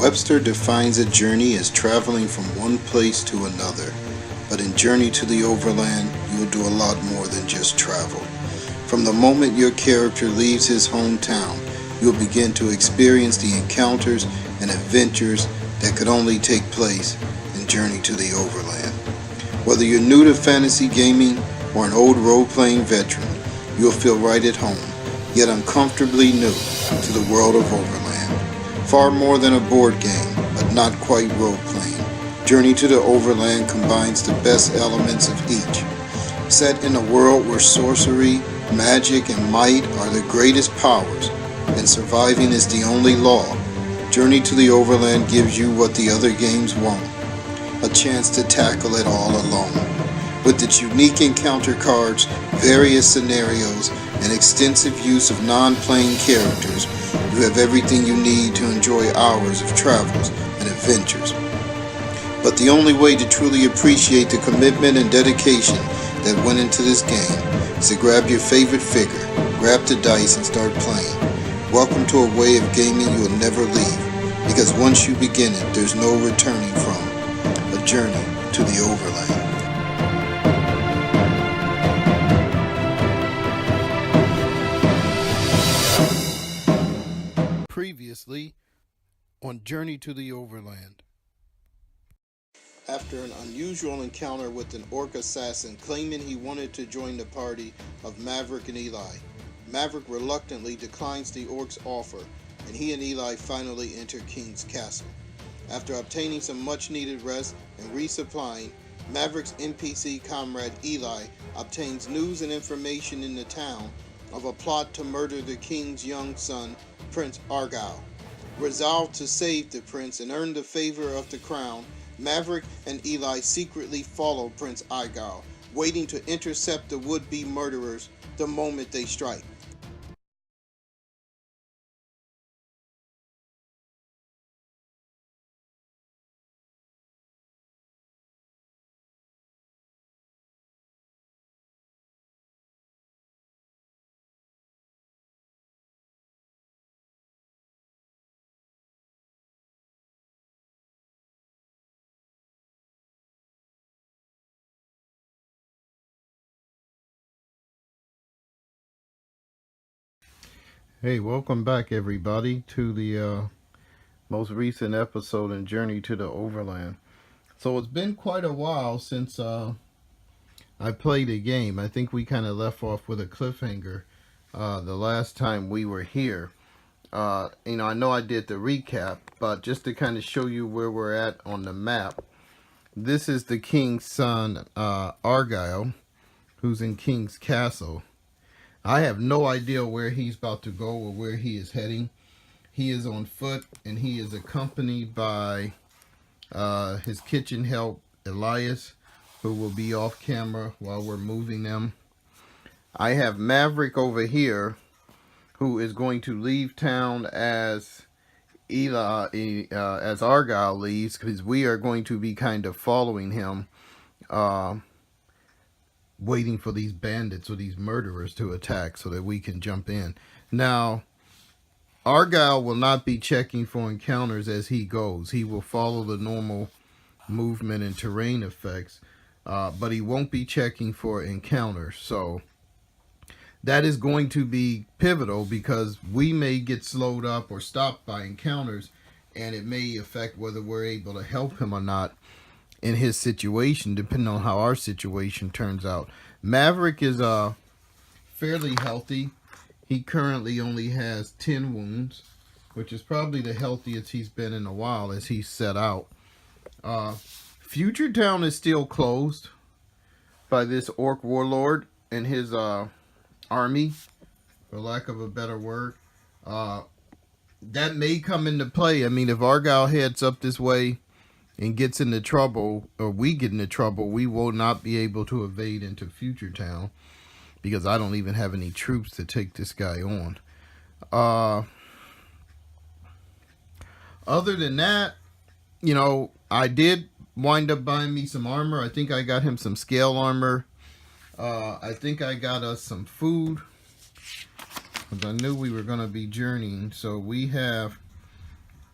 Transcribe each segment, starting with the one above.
Webster defines a journey as traveling from one place to another. But in Journey to the Overland, you will do a lot more than just travel. From the moment your character leaves his hometown, you'll begin to experience the encounters and adventures that could only take place in Journey to the Overland. Whether you're new to fantasy gaming or an old role-playing veteran, you'll feel right at home, yet uncomfortably new to the world of Overland. Far more than a board game, but not quite role-playing, Journey to the Overland combines the best elements of each. Set in a world where sorcery, magic, and might are the greatest powers, and surviving is the only law, Journey to the Overland gives you what the other games won't: a chance to tackle it all alone. With its unique encounter cards, various scenarios, and extensive use of non-playing characters, you have everything you need to enjoy hours of travels and adventures. But the only way to truly appreciate the commitment and dedication that went into this game is to grab your favorite figure, grab the dice, and start playing. Welcome to a way of gaming you will never leave, because once you begin it, there's no returning from. A journey to the Overland. Previously on Journey to the Overland. After an unusual encounter with an orc assassin claiming he wanted to join the party of Maverick and Eli, Maverick reluctantly declines the orc's offer, and he and Eli finally enter King's Castle. After obtaining some much-needed rest and resupplying, Maverick's NPC comrade Eli obtains news and information in the town of a plot to murder the king's young son, Prince Argyle. Resolved to save the prince and earn the favor of the crown, Maverick and Eli secretly follow Prince Argyle, waiting to intercept the would-be murderers the moment they strike. Hey, welcome back everybody to the most recent episode in Journey to the Overland. So it's been quite a while since I played a game. I think we kind of left off with a cliffhanger the last time we were here. I know I did the recap, but just to kind of show you where we're at on the map, this is the king's son, Argyle, who's in King's Castle. I have no idea where he's about to go or where he is heading. He is on foot, and he is accompanied by his kitchen help, Elias, who will be off camera while we're moving them. I have Maverick over here, who is going to leave town as as Argyle leaves, because we are going to be kind of following him, waiting for these bandits or these murderers to attack so that we can jump in. Now, Argyle will not be checking for encounters as he goes. He will follow the normal movement and terrain effects, but he won't be checking for encounters. So that is going to be pivotal, because we may get slowed up or stopped by encounters, and it may affect whether we're able to help him or not in his situation, depending on how our situation turns out. Maverick is fairly healthy. He currently only has 10 wounds, which is probably the healthiest he's been in a while as he's set out. Future Town is still closed by this orc warlord and his army, for lack of a better word. That may come into play. I mean, if Argyle heads up this way and gets into trouble, or we get into trouble, we will not be able to evade into Future Town, because I don't even have any troops to take this guy on. Other than that, I did wind up buying me some armor. I think I got him some scale armor. I think I got us some food, because I knew we were going to be journeying. So we have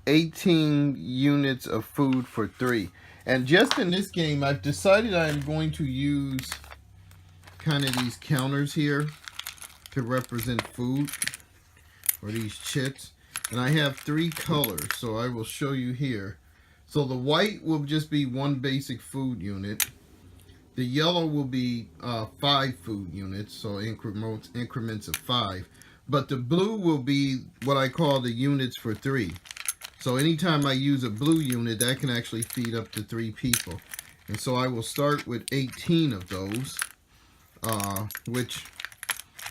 18 units of food for 3. And just in this game, I've decided I'm going to use kind of these counters here to represent food, or these chits. And I have 3 colors, so I will show you here. So the white will just be 1 basic food unit. The yellow will be 5 food units, so increments of 5. But the blue will be what I call the units for 3. So anytime I use a blue unit, that can actually feed up to 3 people. And so I will start with 18 of those, which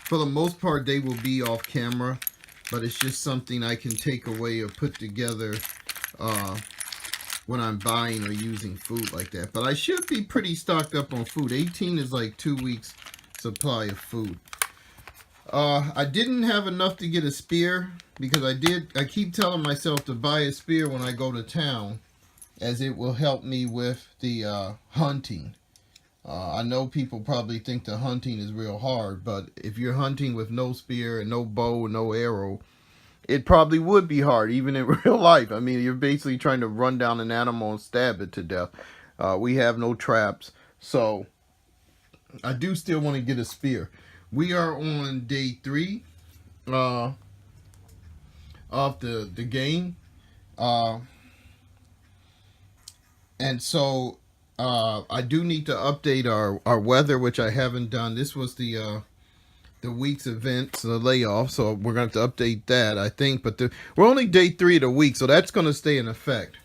for the most part they will be off camera, but it's just something I can take away or put together when I'm buying or using food like that. But I should be pretty stocked up on food. 18 is like 2 weeks supply of food. I didn't have enough to get a spear because I keep telling myself to buy a spear when I go to town, as it will help me with the hunting. I know people probably think the hunting is real hard, but if you're hunting with no spear and no bow and no arrow, it probably would be hard, even in real life. I mean, you're basically trying to run down an animal and stab it to death. We have no traps, so I do still want to get a spear. We are on day 3 of the game. And so I do need to update our weather, which I haven't done. This was the week's event, so the layoff, so we're going to have to update that, I think. But we're only day 3 of the week, so that's going to stay in effect.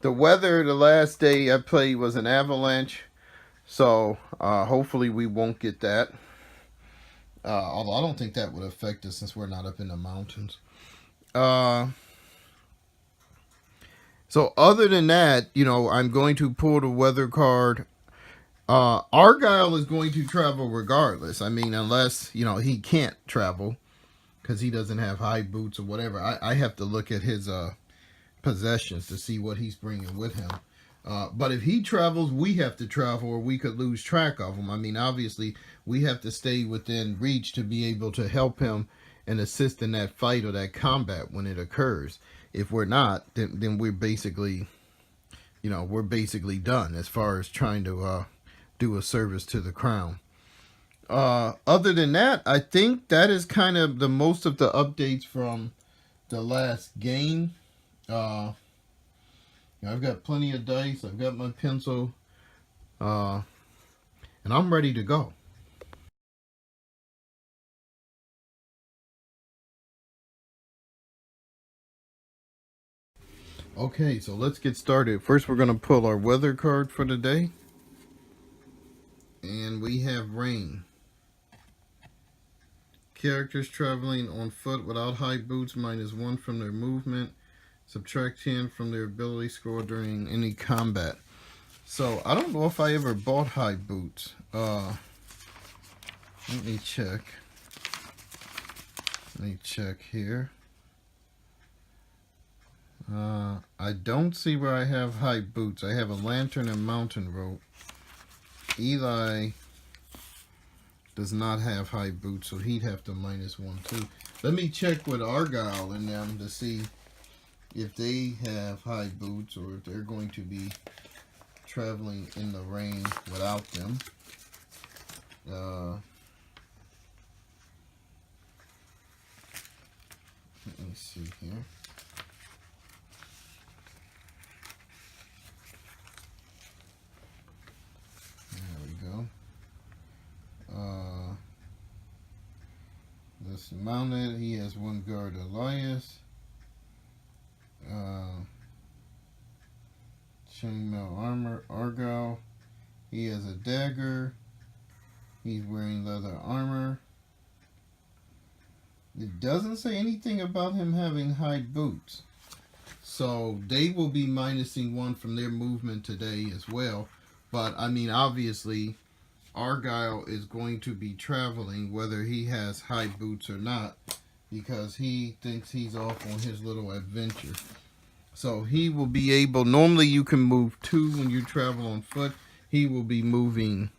The weather the last day I played was an avalanche, so hopefully we won't get that. Although I don't think that would affect us since we're not up in the mountains. So other than that, I'm going to pull the weather card. Argyle is going to travel regardless. I mean, unless, he can't travel because he doesn't have high boots or whatever. I have to look at his possessions to see what he's bringing with him. But if he travels, we have to travel, or we could lose track of him. I mean, obviously, we have to stay within reach to be able to help him and assist in that fight or that combat when it occurs. If we're not, then we're basically, we're basically done as far as trying to do a service to the crown. Other than that, I think that is kind of the most of the updates from the last game. I've got plenty of dice. I've got my pencil, and I'm ready to go. Okay, so let's get started. First, we're going to pull our weather card for the day. And we have rain. Characters traveling on foot without high boots, -1 from their movement. Subtract 10 from their ability score during any combat. So, I don't know if I ever bought high boots. Let me check. Let me check here. I don't see where I have high boots. I have a lantern and mountain rope. Eli does not have high boots, so he'd have to -1 too. Let me check with Argyle and them to see if they have high boots or if they're going to be traveling in the rain without them. Let me see here. There we go. This mounted, he has 1 guard, Elias. Chainmail armor, Argyle. He has a dagger. He's wearing leather armor. It doesn't say anything about him having high boots. So they will be -1 from their movement today as well. But I mean, obviously, Argyle is going to be traveling whether he has high boots or not, because he thinks he's off on his little adventure. So he will be able, normally you can move 2 when you travel on foot. He will be moving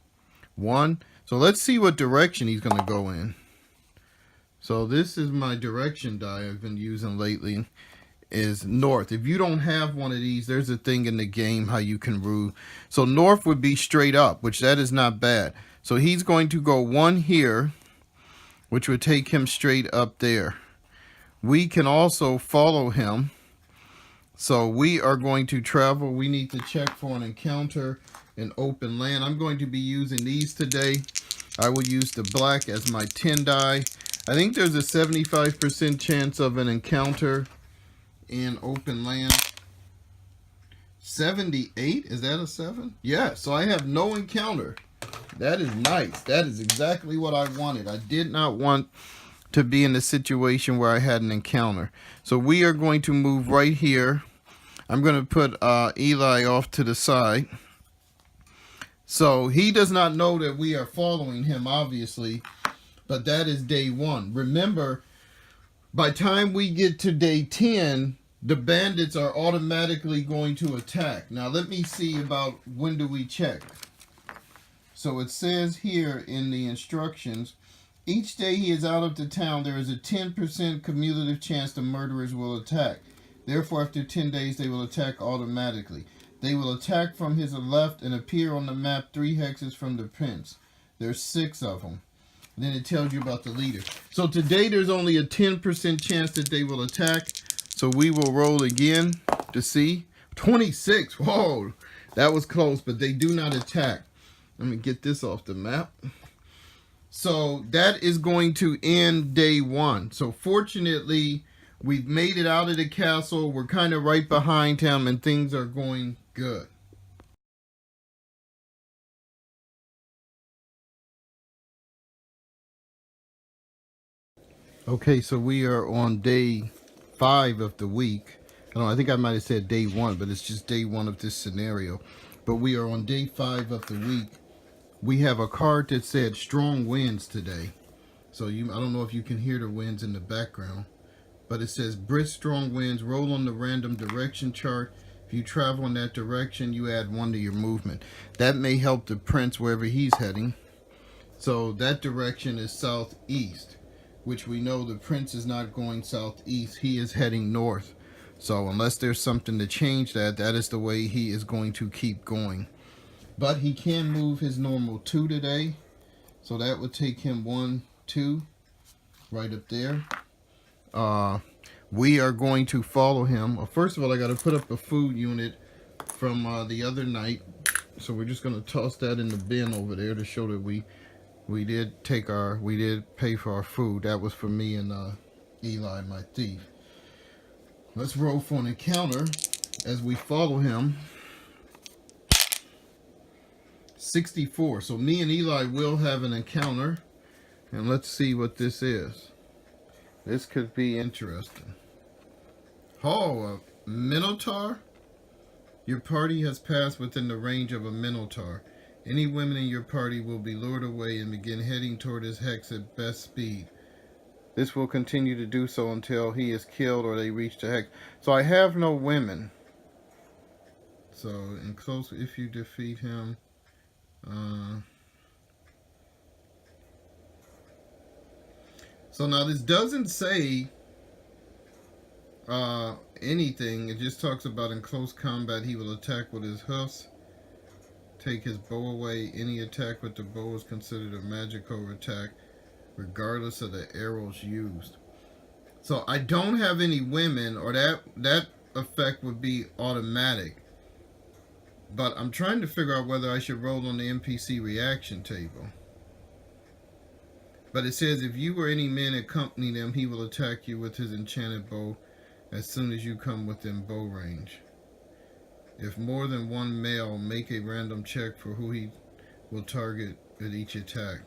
1. So let's see what direction he's going to go in. So this is my direction die I've been using lately. is north. If you don't have one of these, there's a thing in the game how you can rule. So north would be straight up, which that is not bad. So he's going to go 1 here, which would take him straight up there. We can also follow him. So we are going to travel. We need to check for an encounter in open land. I'm going to be using these today. I will use the black as my 10 die. I think there's a 75% chance of an encounter in open land. 78? Is that a 7? Yeah, so I have no encounter. That is nice. That is exactly what I wanted. I did not want to be in a situation where I had an encounter. So we are going to move right here. I'm going to put Eli off to the side. So he does not know that we are following him, obviously. But that is day 1. Remember, by the time we get to day 10, the bandits are automatically going to attack. Now, let me see about when do we check. So it says here in the instructions, each day he is out of the town, there is a 10% cumulative chance the murderers will attack. Therefore, after 10 days, they will attack automatically. They will attack from his left and appear on the map 3 hexes from the prince. There's 6 of them. Then it tells you about the leader. So today there's only a 10% chance that they will attack. So we will roll again to see. 26. Whoa, that was close, but they do not attack. Let me get this off the map. So that is going to end day 1. So fortunately, we've made it out of the castle. We're kind of right behind him, and things are going good. Okay, so we are on day 5 of the week. I think I might have said day 1, but it's just day 1 of this scenario. But we are on day 5 of the week. We have a card that said strong winds today. So I don't know if you can hear the winds in the background. But it says brisk strong winds, roll on the random direction chart. If you travel in that direction, you add 1 to your movement. That may help the prince wherever he's heading. So that direction is southeast, which we know the prince is not going southeast. He is heading north. So unless there's something to change that, that is the way he is going to keep going. But he can move his normal 2 today. So that would take him 1, 2, right up there. We are going to follow him. First of all, I got to put up a food unit from the other night. So we're just going to toss that in the bin over there to show that we did pay for our food. That was for me and Eli, my thief. Let's roll for an encounter as we follow him. 64. So me and Eli will have an encounter. And let's see what this is. This could be interesting. Oh, a Minotaur? Your party has passed within the range of a Minotaur. Any women in your party will be lured away and begin heading toward his hex at best speed. This will continue to do so until he is killed or they reach the hex. So I have no women. So in close, if you defeat him, so now this doesn't say anything. It just talks about in close combat he will attack with his hoofs, take his bow away. Any attack with the bow is considered a magical attack regardless of the arrows used. So I don't have any women, or that effect would be automatic. But I'm trying to figure out whether I should roll on the NPC reaction table. But it says if you or any men accompany them, he will attack you with his enchanted bow as soon as you come within bow range. If more than one male, make a random check for who he will target at each attack.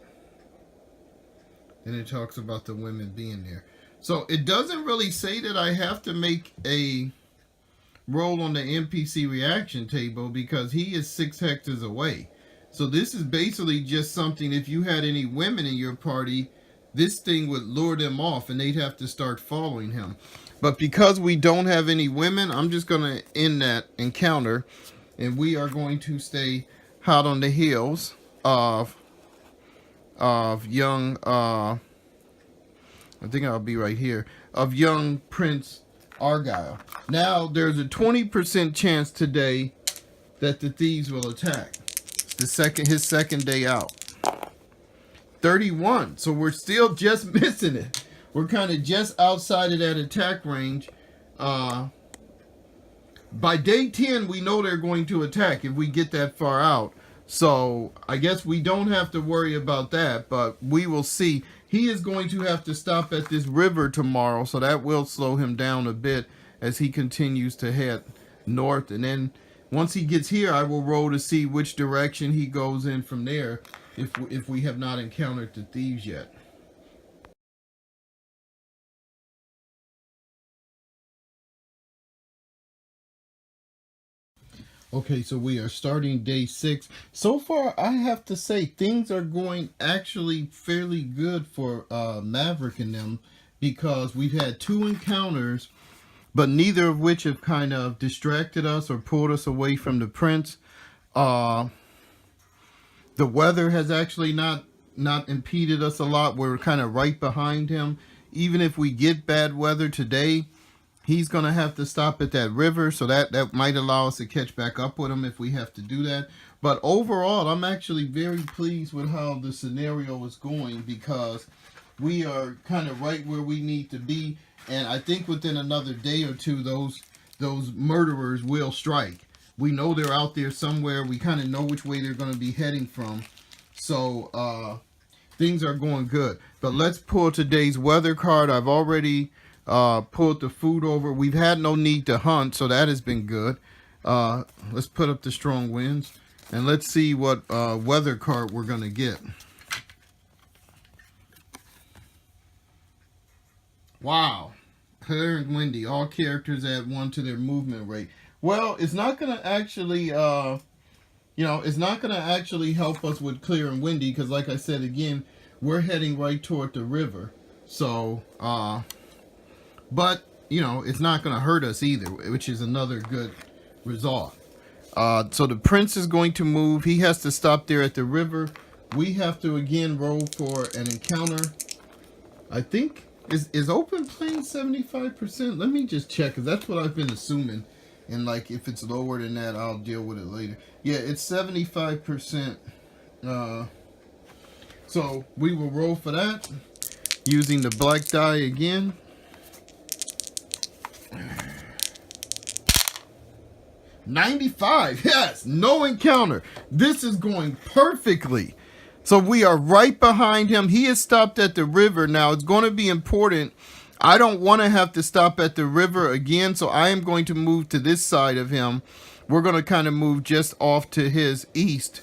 Then it talks about the women being there. So it doesn't really say that I have to make a roll on the NPC reaction table because he is 6 hectares away. So this is basically just something, if you had any women in your party, this thing would lure them off and they'd have to start following him. But because we don't have any women, I'm just going to end that encounter. And we are going to stay hot on the heels of young, I think I'll be right here, of young Prince Argyle. Now, there's a 20% chance today that the thieves will attack. It's his second day out. 31. So we're still just missing it. We're kind of just outside of that attack range. By day 10, we know they're going to attack if we get that far out. So I guess we don't have to worry about that, but we will see. He is going to have to stop at this river tomorrow, so that will slow him down a bit as he continues to head north. And then once he gets here, I will roll to see which direction he goes in from there if we have not encountered the thieves yet. Okay, so we are starting day 6. So far, I have to say, things are going actually fairly good for Maverick and them, because we've had 2 encounters, but neither of which have kind of distracted us or pulled us away from the prince. The weather has actually not impeded us a lot. We're kind of right behind him. Even if we get bad weather today, he's going to have to stop at that river, so that might allow us to catch back up with him if we have to do that. But overall, I'm actually very pleased with how the scenario is going, because we are kind of right where we need to be. And I think within another day or two, those murderers will strike. We know they're out there somewhere. We kind of know which way they're going to be heading from. So things are going good. But let's pull today's weather card. I've already pulled the food over. We've had no need to hunt, so that has been good. Let's put up the strong winds, and let's see what weather card we're going to get. Wow. Clear and windy. All characters add 1 to their movement rate. Well, it's not going to actually, it's not going to actually help us with clear and windy, because like I said, again, we're heading right toward the river. So, but, it's not going to hurt us either, which is another good result. So the prince is going to move. He has to stop there at the river. We have to, again, roll for an encounter. I think, is open plain 75%? Let me just check, because that's what I've been assuming. And, like, if it's lower than that, I'll deal with it later. Yeah, it's 75%. So we will roll for that using the black die again. $95. Yes, no encounter. This is going perfectly. So we are right behind him. He has stopped at the river. Now, it's going to be important. I don't want to have to stop at the river again, so I am going to move to this side of him. We're going to kind of move just off to his east.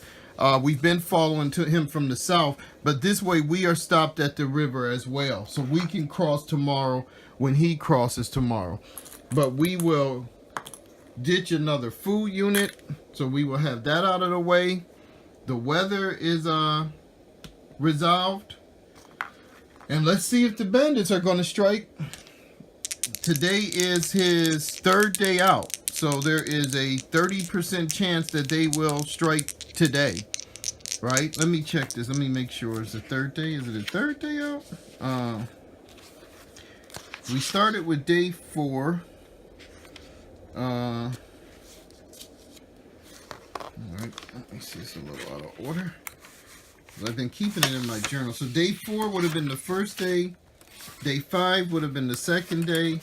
We've been following to him from the south, but this way we are stopped at the river as well. So we can cross tomorrow when he crosses tomorrow. But we will ditch another food unit, so we will have that out of the way. The weather is resolved. And let's see if the bandits are going to strike. Today is his 3rd day out. So there is a 30% chance that they will strike today. Right? Let me check this. Let me make sure. It's the 3rd day. Is it a 3rd day out? We started with day 4. Alright, let me see, it's a little out of order. I've been keeping it in my journal. So day 4 would have been the 1st day. Day 5 would have been the 2nd day.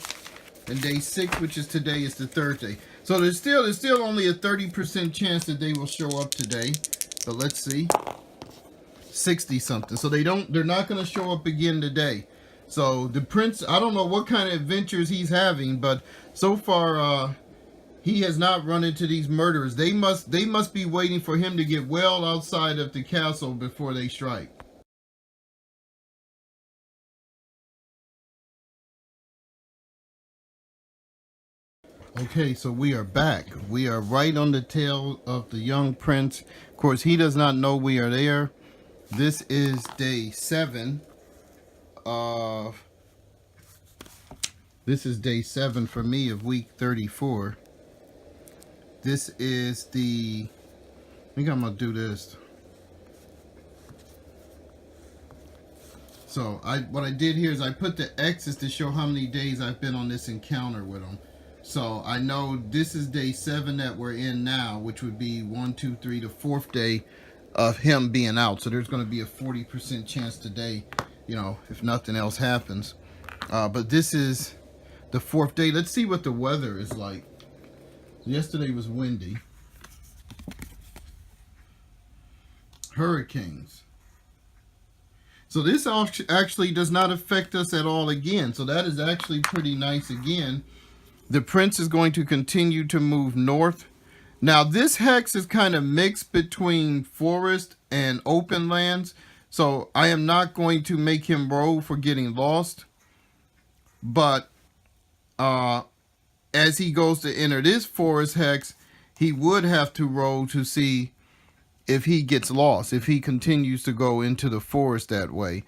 And day 6, which is today, is the 3rd day. So there's still only a 30% chance that they will show up today. But let's see. 60 something. So they're not going to show up again today. So the prince, I don't know what kind of adventures he's having, but so far he has not run into these murderers. They must be waiting for him to get well outside of the castle before they strike. Okay, so we are back. We are right on the tail of the young prince. Of course, he does not know we are there. This is day 7 of... This is day 7 for me of week 34. This is the... I think I'm going to do this. So what I did here is I put the X's to show how many days I've been on this encounter with him. So I know this is day 7 that we're in now, which would be 1, 2, 3, the 4th day of him being out. So there's going to be a 40% chance today, you know, if nothing else happens. But this is the 4th day. Let's see what the weather is like. Yesterday was windy. Hurricanes. So this actually does not affect us at all again. So that is actually pretty nice again. The Prince is going to continue to move north. Now this hex is kind of mixed between forest and open lands. So I am not going to make him roll for getting lost. But as he goes to enter this forest hex, he would have to roll to see if he gets lost, if he continues to go into the forest that way.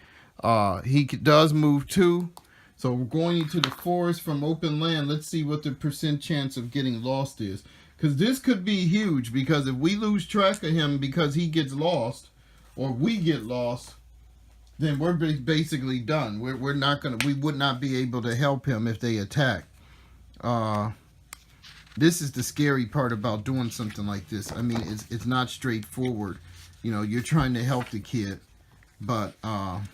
He does move 2. So we're going into the forest from open land. Let's see what the percent chance of getting lost is. Because this could be huge, because if we lose track of him because he gets lost, or we get lost, then we're basically done. We would not be able to help him if they attack. This is the scary part about doing something like this. I mean, it's not straightforward. You know, you're trying to help the kid, but and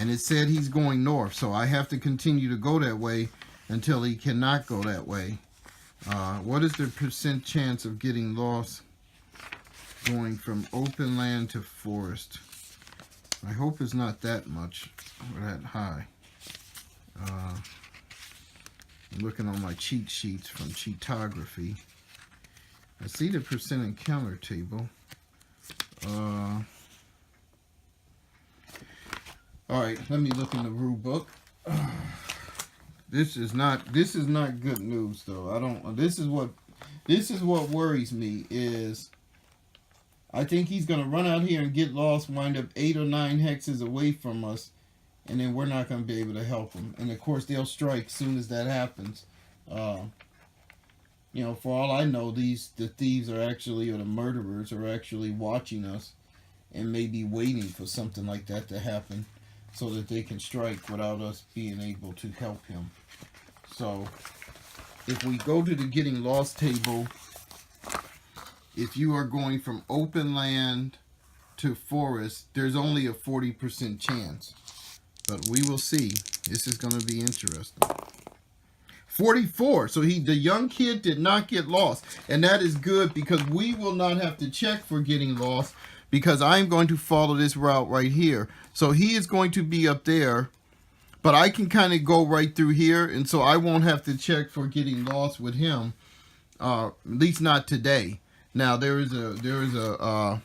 it said he's going north, so I have to continue to go that way until he cannot go that way. What is the percent chance of getting lost going from open land to forest? I hope it's not that much or that high. I'm looking on my cheat sheets from Cheatography. I see the percent encounter table. All right, let me look in the rule book. This is not good news though. This is what worries me is I think he's gonna run out here and get lost, wind up 8 or 9 hexes away from us, and then we're not going to be able to help them. And of course, they'll strike as soon as that happens. You know, for all I know, the thieves are actually, or the murderers are actually watching us and maybe waiting for something like that to happen so that they can strike without us being able to help him. So, if we go to the getting lost table, if you are going from open land to forest, there's only a 40% chance. But we will see. This is going to be interesting. 44. So the young kid did not get lost. And that is good because we will not have to check for getting lost because I'm going to follow this route right here. So he is going to be up there. But I can kind of go right through here. And so I won't have to check for getting lost with him. At least not today. Now there is a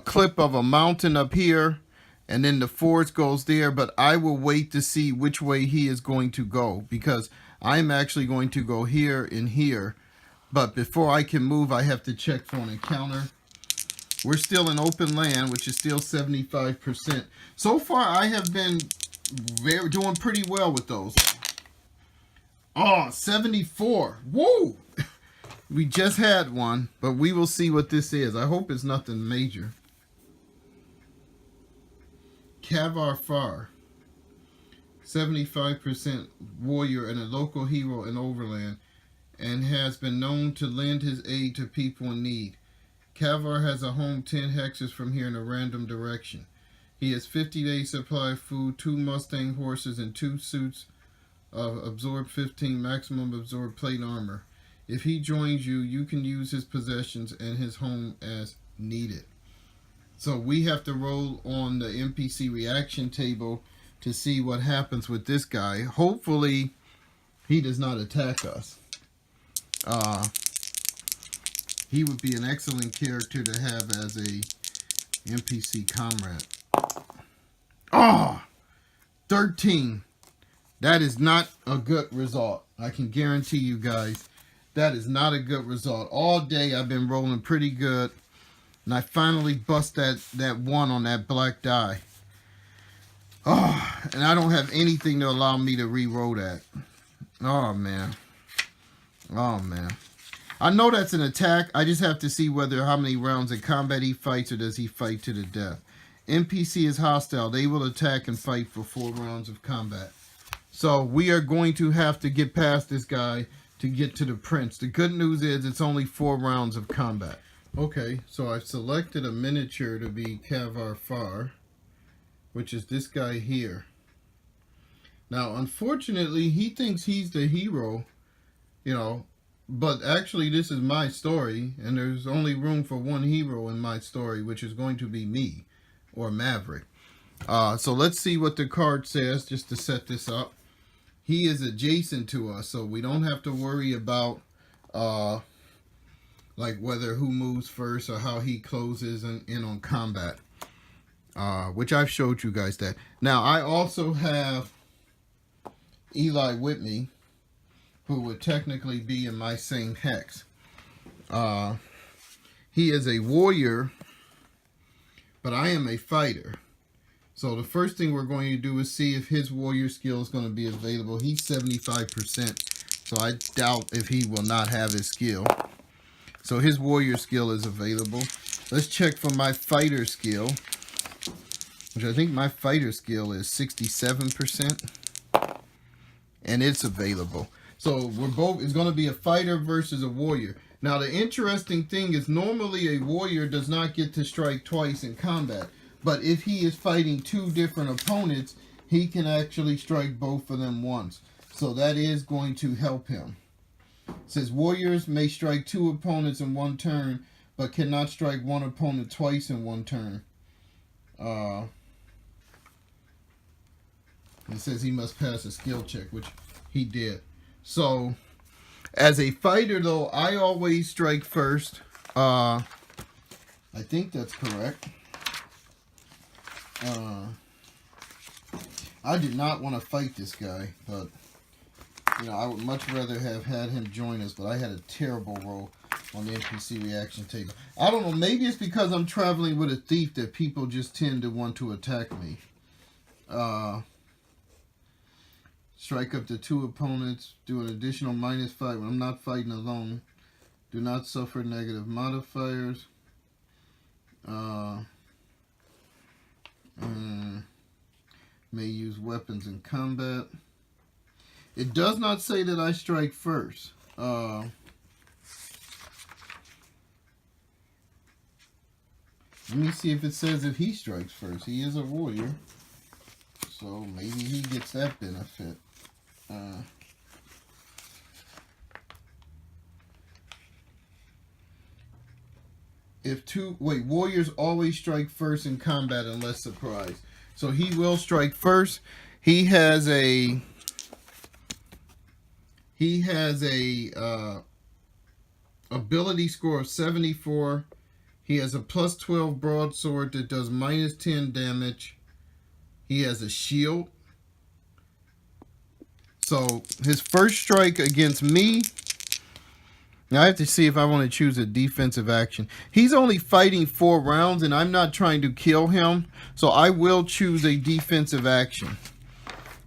clip of a mountain up here. And then the forest goes there, but I will wait to see which way he is going to go because I'm actually going to go here and here. But before I can move, I have to check for an encounter. We're still in open land, which is still 75%. So far, I have been doing pretty well with those. Oh, 74. Woo! We just had one, but we will see what this is. I hope it's nothing major. Kavar Far, 75% warrior and a local hero in Overland, and has been known to lend his aid to people in need. Kavar has a home 10 hexes from here in a random direction. He has 50 days supply of food, 2 Mustang horses, and 2 suits of Absorb 15 maximum absorb plate armor. If he joins you, you can use his possessions and his home as needed. So we have to roll on the NPC reaction table to see what happens with this guy. Hopefully, he does not attack us. He would be an excellent character to have as a NPC comrade. Oh, 13. That is not a good result. I can guarantee you guys, that is not a good result. All day I've been rolling pretty good. And I finally bust that 1 on that black die. Oh, and I don't have anything to allow me to re-roll that. Oh, man. Oh, man. I know that's an attack. I just have to see how many rounds of combat he fights or does he fight to the death. NPC is hostile. They will attack and fight for 4 rounds of combat. So we are going to have to get past this guy to get to the prince. The good news is it's only 4 rounds of combat. Okay, so I've selected a miniature to be Kavar Far, which is this guy here. Now, unfortunately, he thinks he's the hero, you know, but actually this is my story, and there's only room for one hero in my story, which is going to be me, or Maverick. So let's see what the card says, just to set this up. He is adjacent to us, so we don't have to worry about like whether who moves first or how he closes in on combat, which I've showed you guys that. Now, I also have Eli with me, who would technically be in my same hex. He is a warrior, but I am a fighter. So the first thing we're going to do is see if his warrior skill is going to be available. He's 75%, so I doubt if he will not have his skill. So his warrior skill is available. Let's check for my fighter skill, which I think my fighter skill is 67%, and it's available. So it's going to be a fighter versus a warrior. Now the interesting thing is normally a warrior does not get to strike twice in combat. But if he is fighting 2 different opponents, he can actually strike both of them once. So that is going to help him. It says warriors may strike 2 opponents in 1 turn, but cannot strike 1 opponent twice in 1 turn. It says he must pass a skill check, which he did. So as a fighter, though, I always strike first. I think that's correct. I did not want to fight this guy, but you know, I would much rather have had him join us, but I had a terrible roll on the NPC reaction table. I don't know, maybe it's because I'm traveling with a thief that people just tend to want to attack me. Strike up to 2 opponents, do an additional -5 when I'm not fighting alone. Do not suffer negative modifiers. May use weapons in combat. It does not say that I strike first. Let me see if it says if he strikes first. He is a warrior, so maybe he gets that benefit. Warriors always strike first in combat unless surprised. So he will strike first. He has a ability score of 74. He has a +12 broadsword that does -10 damage. He has a shield. So his first strike against me. Now I have to see if I want to choose a defensive action. He's only fighting 4 rounds and I'm not trying to kill him. So I will choose a defensive action.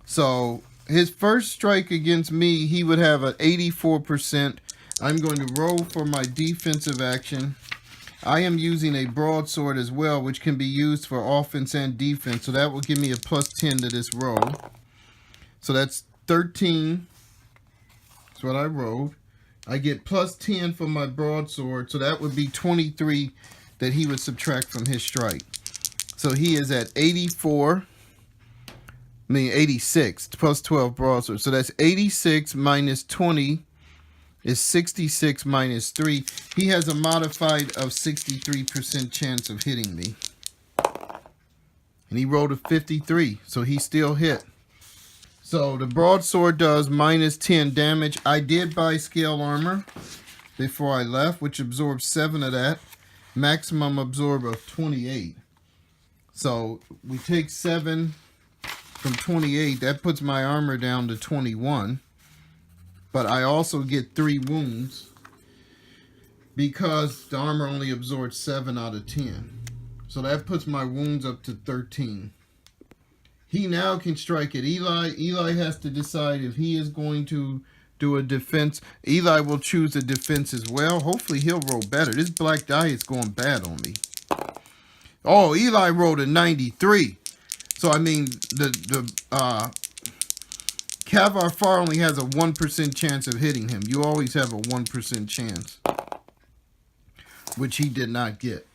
So his first strike against me, he would have an 84%. I'm going to roll for my defensive action. I am using a broadsword as well, which can be used for offense and defense. So that will give me a +10 to this roll. So that's 13. That's what I rolled. I get +10 for my broadsword, so that would be 23 that he would subtract from his strike. So he is at 86, +12 broadsword. So that's 86 minus 20 is 66 minus 3. He has a modified of 63% chance of hitting me. And he rolled a 53, so he still hit. So the broadsword does -10 damage. I did buy scale armor before I left, which absorbs 7 of that. Maximum absorb of 28. So we take 7 from 28. That puts my armor down to 21. But I also get 3 wounds because the armor only absorbs 7 out of 10. So that puts my wounds up to 13. He now can strike at Eli. Eli has to decide if he is going to do a defense. Eli will choose a defense as well. Hopefully he'll roll better. This black die is going bad on me. Oh, Eli rolled a 93. So I mean, the Cavar Far only has a 1% chance of hitting him. You always have a 1% chance, which he did not get.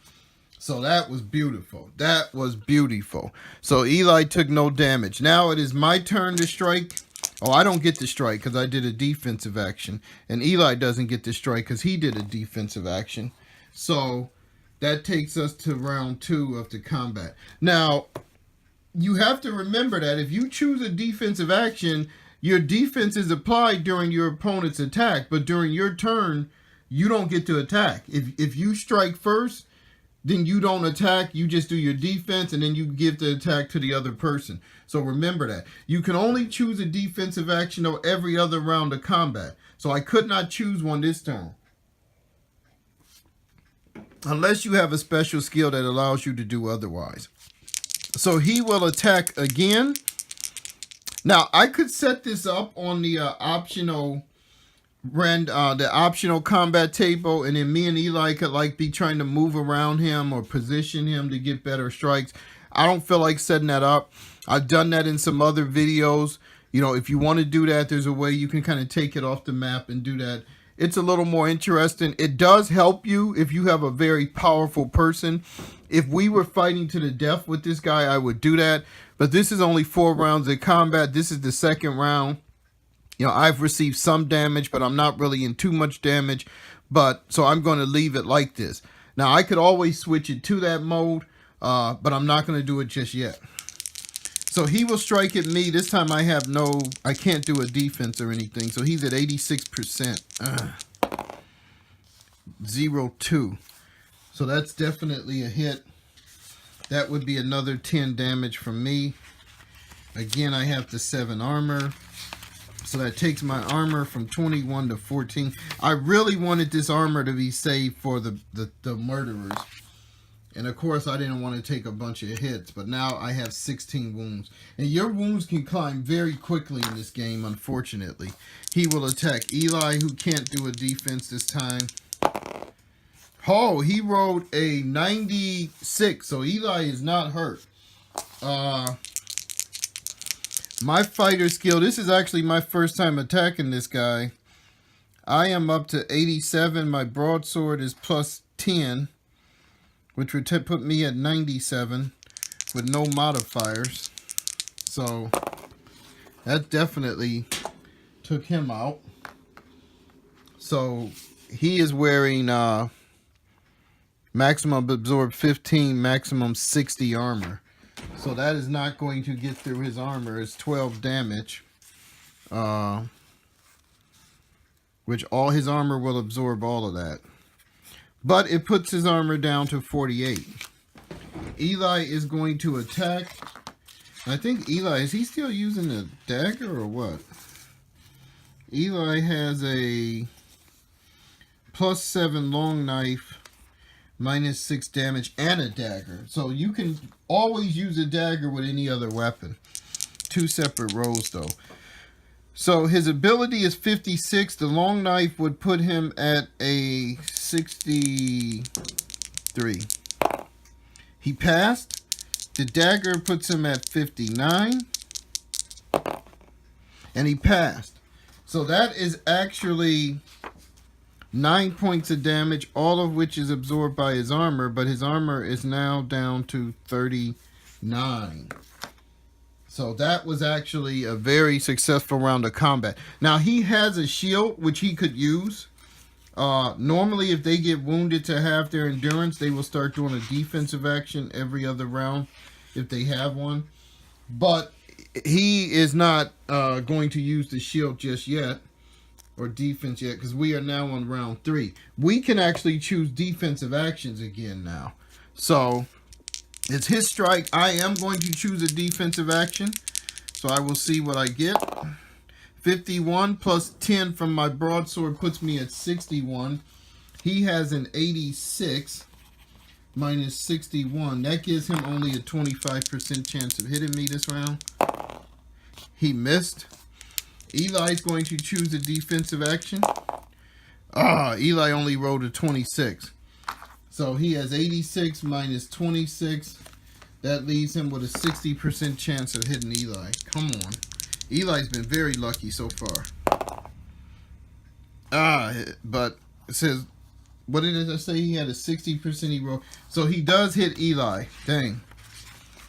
So that was beautiful. That was beautiful. So Eli took no damage. Now it is my turn to strike. Oh, I don't get to strike because I did a defensive action. And Eli doesn't get to strike because he did a defensive action. So that takes us to round 2 of the combat. Now, you have to remember that if you choose a defensive action, your defense is applied during your opponent's attack. But during your turn, you don't get to attack. If you strike first, then you don't attack. You just do your defense, and then you give the attack to the other person. So remember that. You can only choose a defensive action though every other round of combat. So I could not choose one this turn. Unless you have a special skill that allows you to do otherwise. So he will attack again. Now, I could set this up on the optional combat table, and then me and Eli could be trying to move around him or position him to get better strikes. I don't feel like setting that up. I've done that in some other videos. You know, if you want to do that, there's a way you can kind of take it off the map and do that. It's a little more interesting. It does help you if you have a very powerful person. If we were fighting to the death with this guy, I would do that. But this is only 4 rounds of combat. This is the second round. You know, I've received some damage, but I'm not really in too much damage. But so I'm going to leave it like this. Now, I could always switch it to that mode, but I'm not going to do it just yet. So he will strike at me. This time I can't do a defense or anything. So he's at 86%. 0-2. So that's definitely a hit. That would be another 10 damage from me. Again, I have the 7 armor. So that takes my armor from 21 to 14. I really wanted this armor to be saved for the murderers. And of course, I didn't want to take a bunch of hits, but now I have 16 wounds. And your wounds can climb very quickly in this game, unfortunately. He will attack Eli, who can't do a defense this time. Oh, he rolled a 96, so Eli is not hurt. My fighter skill, this is actually my first time attacking this guy. I am up to 87. My broadsword is plus 10. Which would put me at 97 with no modifiers. So that definitely took him out. So he is wearing maximum absorb 15, maximum 60 armor. So that is not going to get through his armor. It's 12 damage. Which all his armor will absorb all of that. But it puts his armor down to 48. Eli is going to attack. I think Eli, is he still using a dagger or what? Eli has a plus 7 long knife, minus 6 damage, and a dagger. So you can always use a dagger with any other weapon. 2 separate rolls though. So his ability is 56. The long knife would put him at a 63. He passed. The dagger puts him at 59. And he passed. So that is actually 9 points of damage, all of which is absorbed by his armor. But his armor is now down to 39. So that was actually a very successful round of combat. Now, he has a shield, which he could use. Normally, if they get wounded to half their endurance, they will start doing a defensive action every other round, if they have one. But he is not going to use the shield just yet, or defense yet, because we are now on round 3. We can actually choose defensive actions again now. So it's his strike. I am going to choose a defensive action. So I will see what I get. 51 plus 10 from my broadsword puts me at 61. He has an 86 minus 61. That gives him only a 25% chance of hitting me this round. He missed. Eli's going to choose a defensive action. Eli only rolled a 26. So he has 86 minus 26. That leaves him with a 60% chance of hitting Eli. Come on. Eli's been very lucky so far. But it says, what did I say? He had a 60% he rolled. So he does hit Eli. Dang.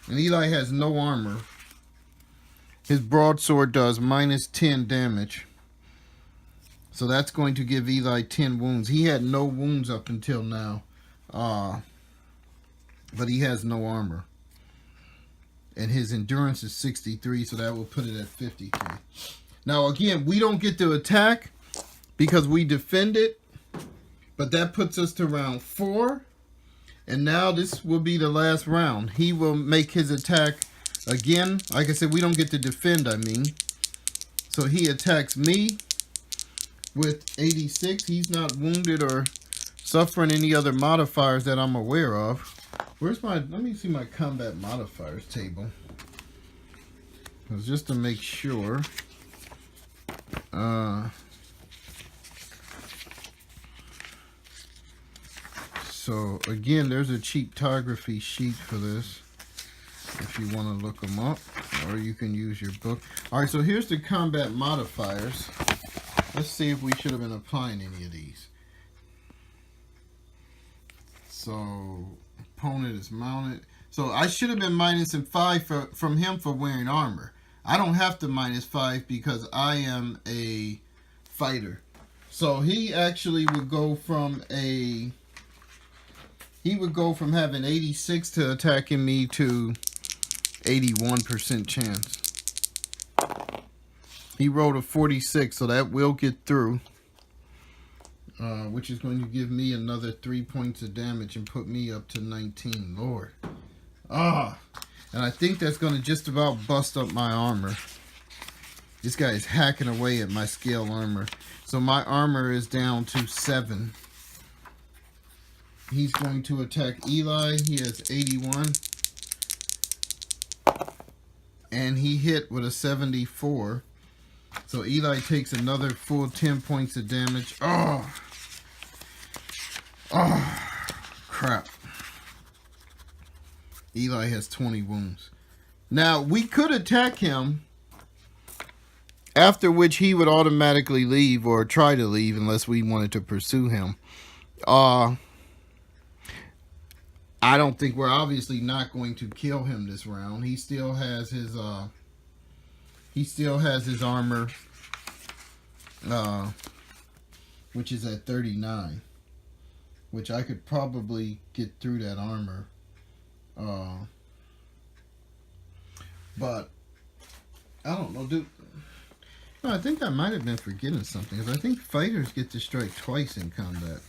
And Eli has no armor. His broadsword does minus 10 damage. So that's going to give Eli 10 wounds. He had no wounds up until now. But he has no armor. And his endurance is 63, so that will put it at 53. Now, again, we don't get to attack because we defend it. But that puts us to round 4. And now this will be the last round. He will make his attack again. Like I said, we don't get to defend, I mean. So he attacks me with 86. He's not wounded or suffering any other modifiers that I'm aware of. Where's my, let me see my combat modifiers table. Just to make sure. So again, there's a cheatography sheet for this if you want to look them up, or you can use your book. All right, so here's the combat modifiers. Let's see if we should have been applying any of these. So opponent is mounted. So I should have been minusing 5 from him for wearing armor. I don't have to minus 5 because I am a fighter. So he actually would go from a... He would go from having 86 to attacking me to 81% chance. He rolled a 46, so that will get through. Which is going to give me another 3 points of damage and put me up to 19. Lord. And I think that's going to just about bust up my armor. This guy is hacking away at my scale armor. So my armor is down to 7. He's going to attack Eli. He has 81. And he hit with a 74. So Eli takes another full 10 points of damage. Oh, crap. Eli has 20 wounds. Now, we could attack him, after which he would automatically leave or try to leave unless we wanted to pursue him. I don't think we're obviously not going to kill him this round. He still has his armor, which is at 39, which I could probably get through that armor. But I don't know, dude. No, I think I might have been forgetting something, because I think fighters get to strike twice in combat.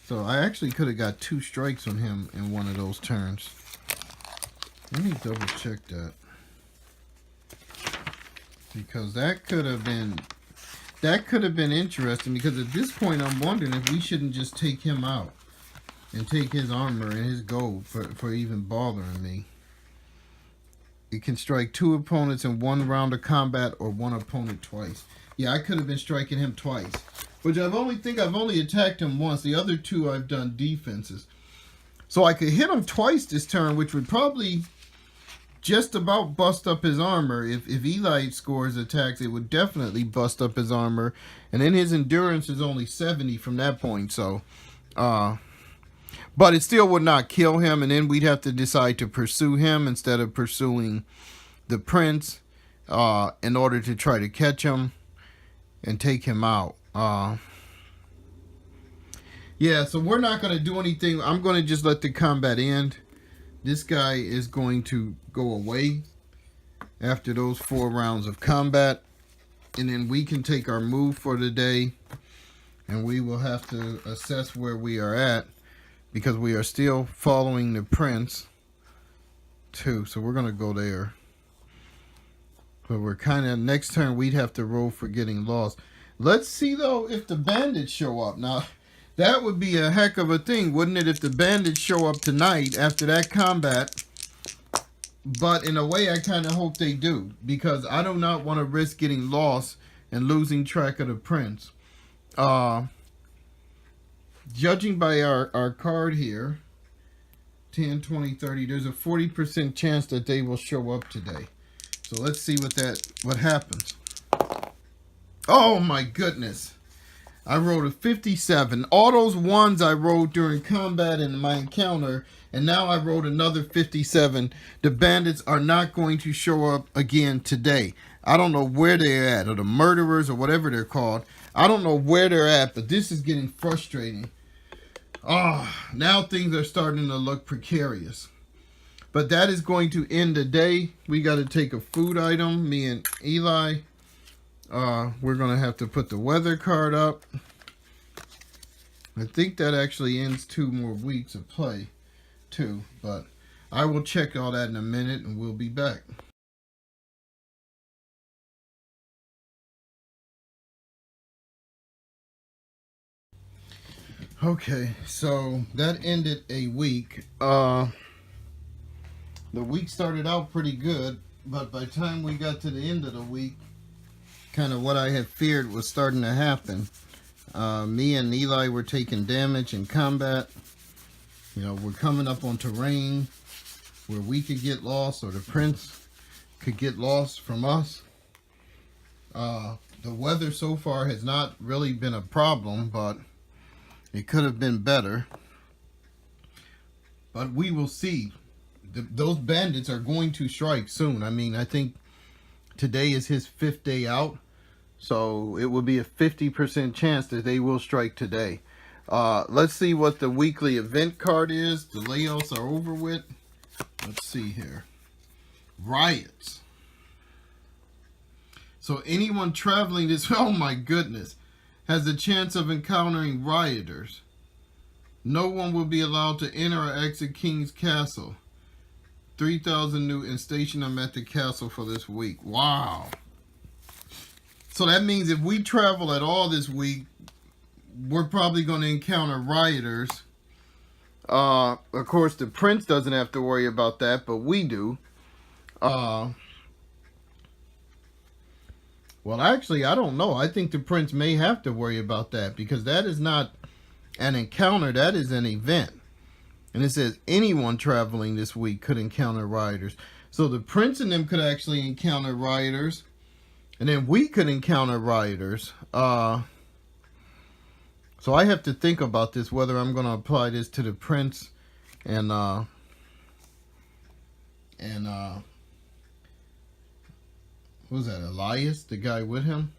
So I actually could have got 2 strikes on him in one of those turns. Let me double check that. Because that could have been interesting, because at this point I'm wondering if we shouldn't just take him out and take his armor and his gold for even bothering me. It can strike 2 opponents in 1 round of combat or 1 opponent twice. Yeah, I could have been striking him twice. Which I've only attacked him once. The other 2 I've done defenses. So I could hit him twice this turn, which would probably just about bust up his armor. If Eli scores attacks, it would definitely bust up his armor. And then his endurance is only 70 from that point. So, but it still would not kill him. And then we'd have to decide to pursue him instead of pursuing the prince in order to try to catch him and take him out. Yeah, so we're not going to do anything. I'm going to just let the combat end. This guy is going to go away after those 4 rounds of combat. And then we can take our move for the day. And we will have to assess where we are at, because we are still following the prince too. So we're going to go there. But we're kind of, next turn we'd have to roll for getting lost. Let's see, though, if the bandits show up. Now, that would be a heck of a thing, wouldn't it, if the bandits show up tonight after that combat? But in a way, I kind of hope they do, because I do not want to risk getting lost and losing track of the prince. judging by our card here, 10, 20, 30, there's a 40% chance that they will show up today. So let's see what happens. Oh my goodness. I rolled a 57. All those ones I rolled during combat in my encounter, and now I rolled another 57. The bandits are not going to show up again today. I don't know where they're at, or the murderers, or whatever they're called. I don't know where they're at, but this is getting frustrating. Now things are starting to look precarious. But that is going to end the day. We got to take a food item, me and Eli. We're going to have to put the weather card up. I think that actually ends 2 more weeks of play, too. But I will check all that in a minute, and we'll be back. Okay, so that ended a week. The week started out pretty good, but by the time we got to the end of the week, kind of what I had feared was starting to happen. Me and Eli were taking damage in combat. You know, we're coming up on terrain where we could get lost, or the prince could get lost from us. The weather so far has not really been a problem, but it could have been better. But we will see. Those bandits are going to strike soon. I mean, I think today is his 5th day out. So it will be a 50% chance that they will strike today. Let's see what the weekly event card is. The layouts are over with. Let's see here. Riots. So anyone traveling this, oh my goodness, has a chance of encountering rioters. No one will be allowed to enter or exit King's Castle. 3,000 new and station them at the castle for this week. Wow. So that means if we travel at all this week, we're probably going to encounter rioters. Of course, the prince doesn't have to worry about that, but we do. Well, actually, I don't know. I think the prince may have to worry about that, because that is not an encounter. That is an event. And it says anyone traveling this week could encounter rioters. So the prince and them could actually encounter rioters. And then we could encounter rioters. So I have to think about this, whether I'm going to apply this to the prince and what was that, Elias, the guy with him?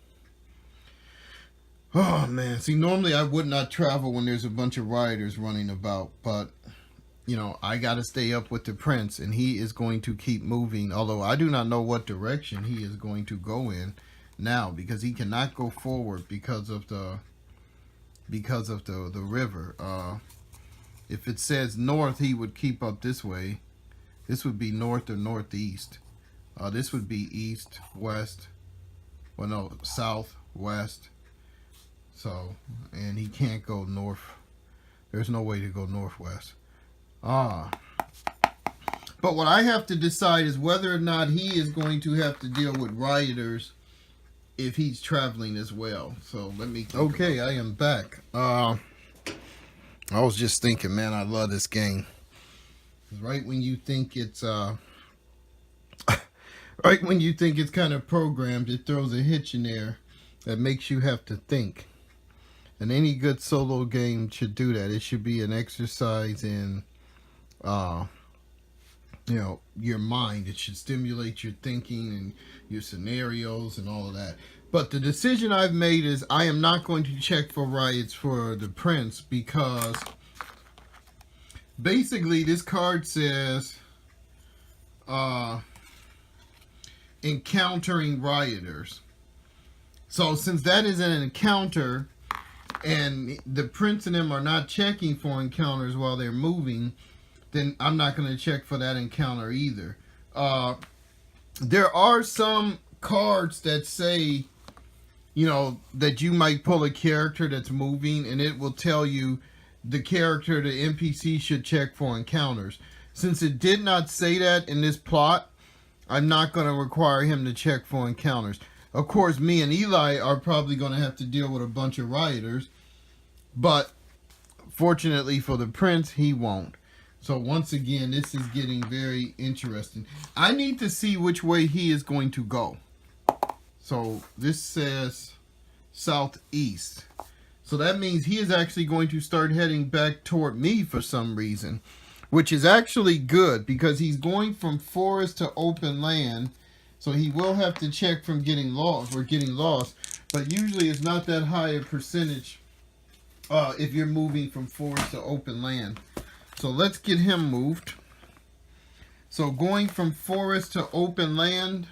Oh man, see, normally I would not travel when there's a bunch of rioters running about, but you know, I got to stay up with the prince, and he is going to keep moving, although I do not know what direction he is going to go in now, because he cannot go forward because of the river. If it says north, he would keep up this way. This would be north or northeast. This would be east, west, well no, south, west. So, and he can't go north. There's no way to go northwest. But what I have to decide is whether or not he is going to have to deal with rioters if he's traveling as well. So let me think. Okay, I am back. I was just thinking, man, I love this game. Right when you think it's right when you think it's kind of programmed, it throws a hitch in there that makes you have to think. And any good solo game should do that. It should be an exercise in you know, your mind. It should stimulate your thinking and your scenarios and all of that. But the decision I've made is I am not going to check for riots for the prince, because basically this card says encountering rioters. So since that is an encounter and the prince and them are not checking for encounters while they're moving, then I'm not going to check for that encounter either. There are some cards that say, you know, that you might pull a character that's moving, and it will tell you the character, the NPC, should check for encounters. Since it did not say that in this plot, I'm not going to require him to check for encounters. Of course, me and Eli are probably going to have to deal with a bunch of rioters, but Fortunately for the prince, he won't. So once again, this is getting very interesting. I need to see which way he is going to go. So this says southeast. So that means he is actually going to start heading back toward me for some reason, which is actually good because he's going from forest to open land. So he will have to check from getting lost but usually it's not that high a percentage if you're moving from forest to open land. So let's get him moved. So going from forest to open land,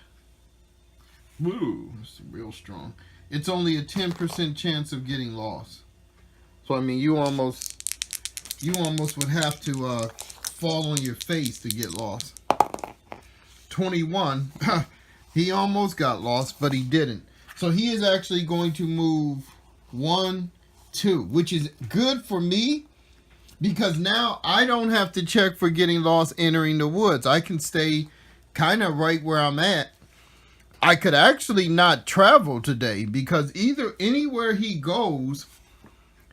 woo, it's real strong. It's only a 10% chance of getting lost. So I mean, you almost would have to fall on your face to get lost. 21, he almost got lost, but he didn't. So he is actually going to move 1, 2, which is good for me because now I don't have to check for getting lost entering the woods. I can stay kind of right where I'm at. I could actually not travel today because either anywhere he goes,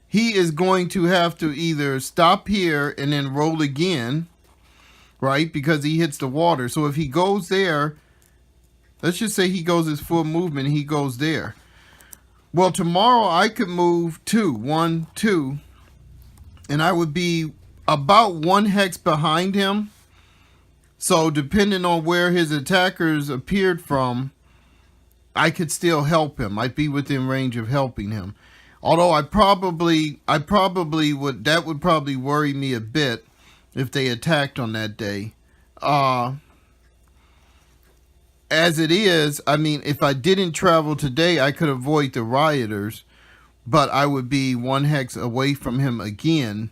he is going to have to either stop here and then roll again, right? Because he hits the water. So if he goes there, let's just say he goes his full movement and he goes there. Well, tomorrow I could move 2, 1, 2, and I would be about 1 hex behind him. So depending on where his attackers appeared from, I could still help him. I'd be within range of helping him. Although I probably would, that would probably worry me a bit if they attacked on that day. As it is, I mean, if I didn't travel today, I could avoid the rioters, but I would be 1 hex away from him again.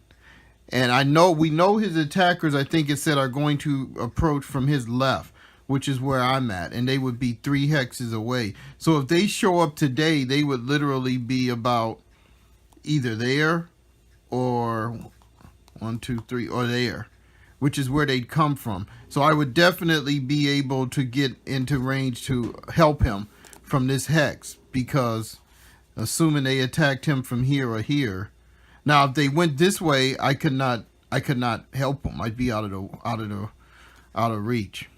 And we know his attackers, I think it said, are going to approach from his left, which is where I'm at, and they would be 3 hexes away. So if they show up today, they would literally be about either there or 1, 2, 3, or there, which is where they'd come from. So I would definitely be able to get into range to help him from this hex, because assuming they attacked him from here or here. Now, if they went this way, I could not help him. I'd be out of reach.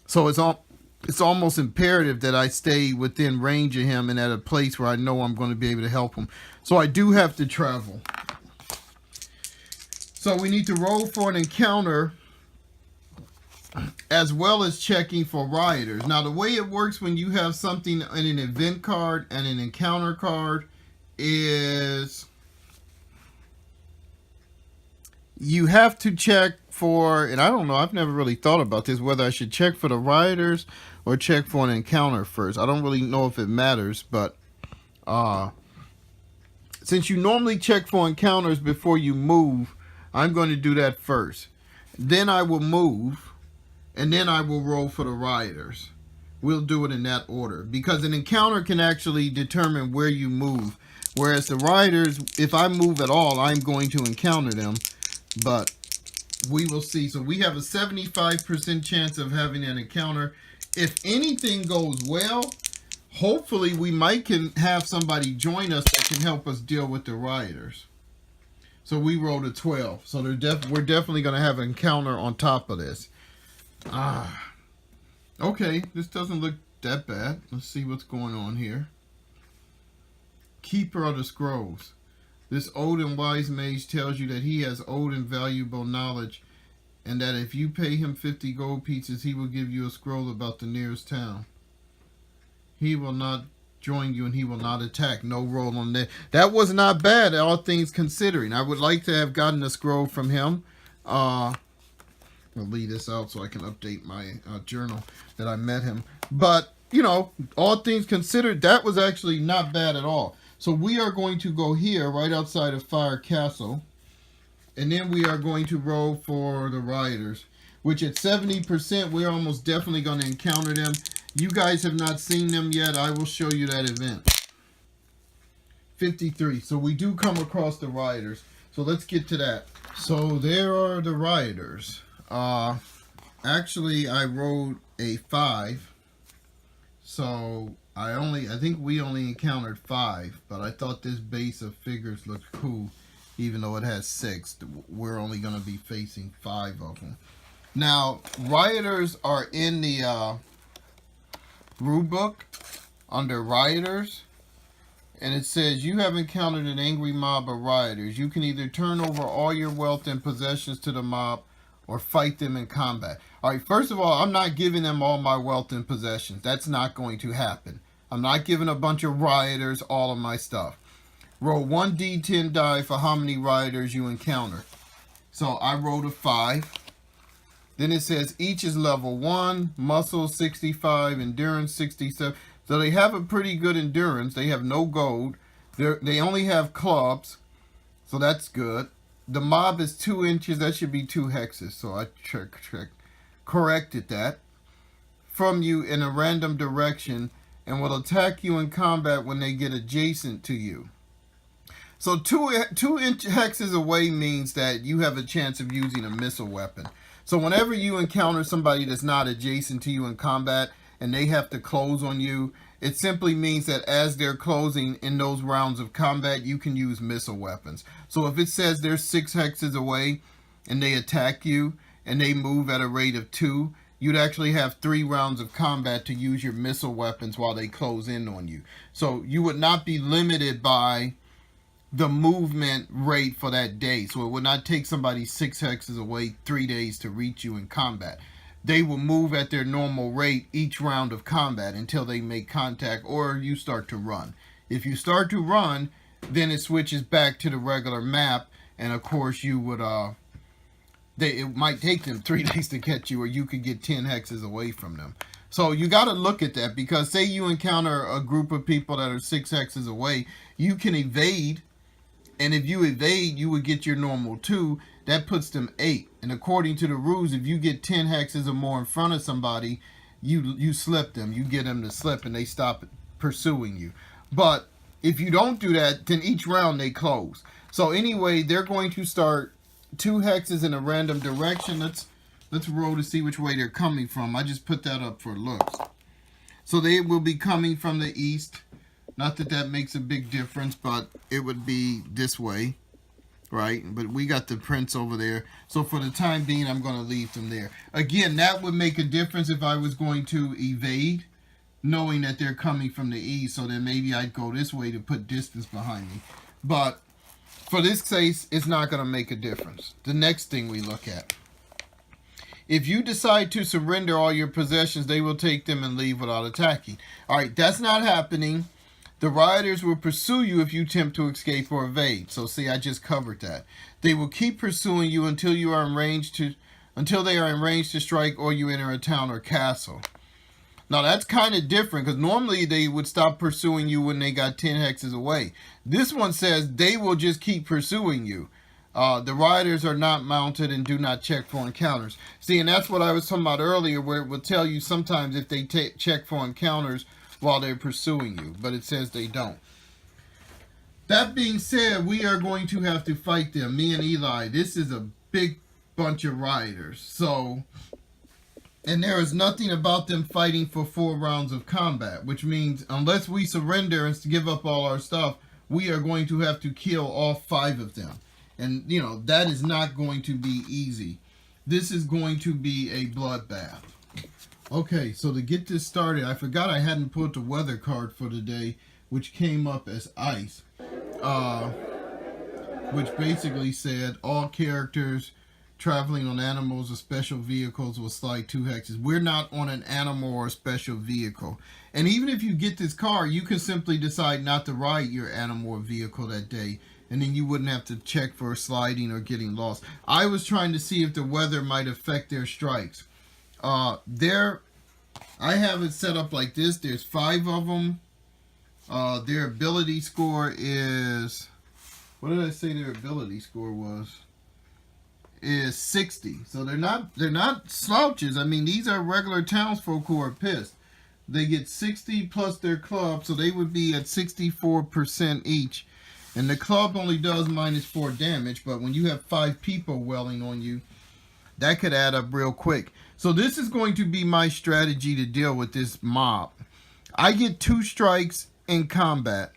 So it's almost imperative that I stay within range of him and at a place where I know I'm going to be able to help him. So I do have to travel. So we need to roll for an encounter as well as checking for rioters. Now the way it works when you have something in an event card and an encounter card is you have to check for, and I don't know, I've never really thought about this, whether I should check for the rioters or check for an encounter first. I don't really know if it matters, but since you normally check for encounters before you move, I'm going to do that first. Then I will move, and then I will roll for the rioters. We'll do it in that order, because an encounter can actually determine where you move, whereas the rioters, if I move at all, I'm going to encounter them, but we will see. So we have a 75% chance of having an encounter. If anything goes well, hopefully we might can have somebody join us that can help us deal with the rioters. So we rolled a 12. So we're definitely going to have an encounter on top of this. Okay, this doesn't look that bad. Let's see what's going on here. Keeper of the Scrolls. This old and wise mage tells you that he has old and valuable knowledge, and that if you pay him 50 gold pieces, he will give you a scroll about the nearest town. He will not join you, and he will not attack. No roll on that. That was not bad, all things considering. I would like to have gotten a scroll from him. I'll leave this out so I can update my journal that I met him. But, you know, all things considered, that was actually not bad at all. So we are going to go here, right outside of Fire Castle. And then we are going to roll for the rioters, which at 70%, we're almost definitely going to encounter them. You guys have not seen them yet. I will show you that event. 53. So we do come across the rioters. So let's get to that. So there are the rioters. Actually, I rolled a 5. So I think we only encountered 5, but I thought this base of figures looked cool. even though it has 6. We're only going to be facing 5 of them. Now, rioters are in the rule book under rioters, and it says you have encountered an angry mob of rioters. You can either turn over all your wealth and possessions to the mob or fight them in combat. All right, first of all, I'm not giving them all my wealth and possessions. That's not going to happen. I'm not giving a bunch of rioters all of my stuff. Roll 1d10 die for how many rioters you encounter. So I rolled a 5. Then it says each is level 1, muscle 65, endurance 67. So they have a pretty good endurance. They have no gold. They only have clubs. So that's good. The mob is 2 inches. That should be 2 hexes. So I corrected that. From you in a random direction and will attack you in combat when they get adjacent to you. So 2 inch hexes away means that you have a chance of using a missile weapon. So whenever you encounter somebody that's not adjacent to you in combat and they have to close on you, it simply means that as they're closing in those rounds of combat, you can use missile weapons. So if it says they're 6 hexes away and they attack you and they move at a rate of 2, you'd actually have 3 rounds of combat to use your missile weapons while they close in on you. So you would not be limited by the movement rate for that day. So it would not take somebody 6 hexes away 3 days to reach you in combat. They will move at their normal rate each round of combat until they make contact or you start to run. If you start to run, then it switches back to the regular map, and of course you would it might take them 3 days to catch you, or you could get 10 hexes away from them. So you got to look at that, because say you encounter a group of people that are 6 hexes away, you can evade. And if you evade, you would get your normal 2. That puts them 8. And according to the rules, if you get 10 hexes or more in front of somebody, you slip them. You get them to slip and they stop pursuing you. But if you don't do that, then each round they close. So anyway, they're going to start 2 hexes in a random direction. Let's roll to see which way they're coming from. I just put that up for looks. So they will be coming from the east. Not that that makes a big difference, but it would be this way, right? But we got the prints over there. So for the time being, I'm going to leave them there. Again, that would make a difference if I was going to evade, knowing that they're coming from the east. So then maybe I'd go this way to put distance behind me. But for this case, it's not going to make a difference. The next thing we look at. If you decide to surrender all your possessions, they will take them and leave without attacking. All right, that's not happening. The rioters will pursue you if you attempt to escape or evade. So see, I just covered that. They will keep pursuing you until they are in range to strike or you enter a town or castle. Now that's kind of different, because normally they would stop pursuing you when they got 10 hexes away. This one says they will just keep pursuing you. The rioters are not mounted and do not check for encounters. See, and that's what I was talking about earlier, where it will tell you sometimes if they check for encounters while they're pursuing you, but it says they don't. That being said, we are going to have to fight them, me and Eli. This is a big bunch of rioters. So, and there is nothing about them fighting for 4 rounds of combat, which means unless we surrender and give up all our stuff, we are going to have to kill all 5 of them. And, you know, that is not going to be easy. This is going to be a bloodbath. Okay, so to get this started, I forgot I hadn't put the weather card for today, which came up as ice. Which basically said all characters traveling on animals or special vehicles will slide 2 hexes. We're not on an animal or a special vehicle. And even if you get this car, you can simply decide not to ride your animal or vehicle that day. And then you wouldn't have to check for sliding or getting lost. I was trying to see if the weather might affect their strikes. I have it set up like this. There's 5 of them. Their ability score is, what did I say their ability score was? Is 60. So they're not slouches. I mean, these are regular townsfolk who are pissed. They get 60 plus their club, so they would be at 64% each. And the club only does -4 damage, but when you have 5 people welling on you, that could add up real quick. So this is going to be my strategy to deal with this mob. I get 2 strikes in combat.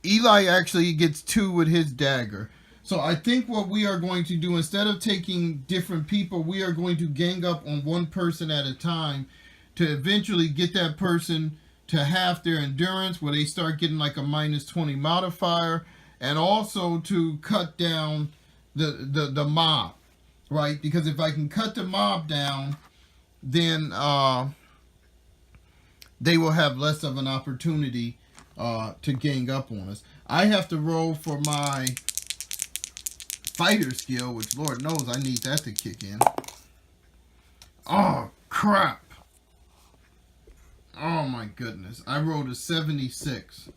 Eli actually gets 2 with his dagger. So I think what we are going to do, instead of taking different people, we are going to gang up on one person at a time to eventually get that person to half their endurance, where they start getting like a -20 modifier, and also to cut down the mob, right? Because if I can cut the mob down, then they will have less of an opportunity to gang up on us. I have to roll for my fighter skill, which Lord knows I need that to kick in. Oh, crap. Oh, my goodness. I rolled a 76.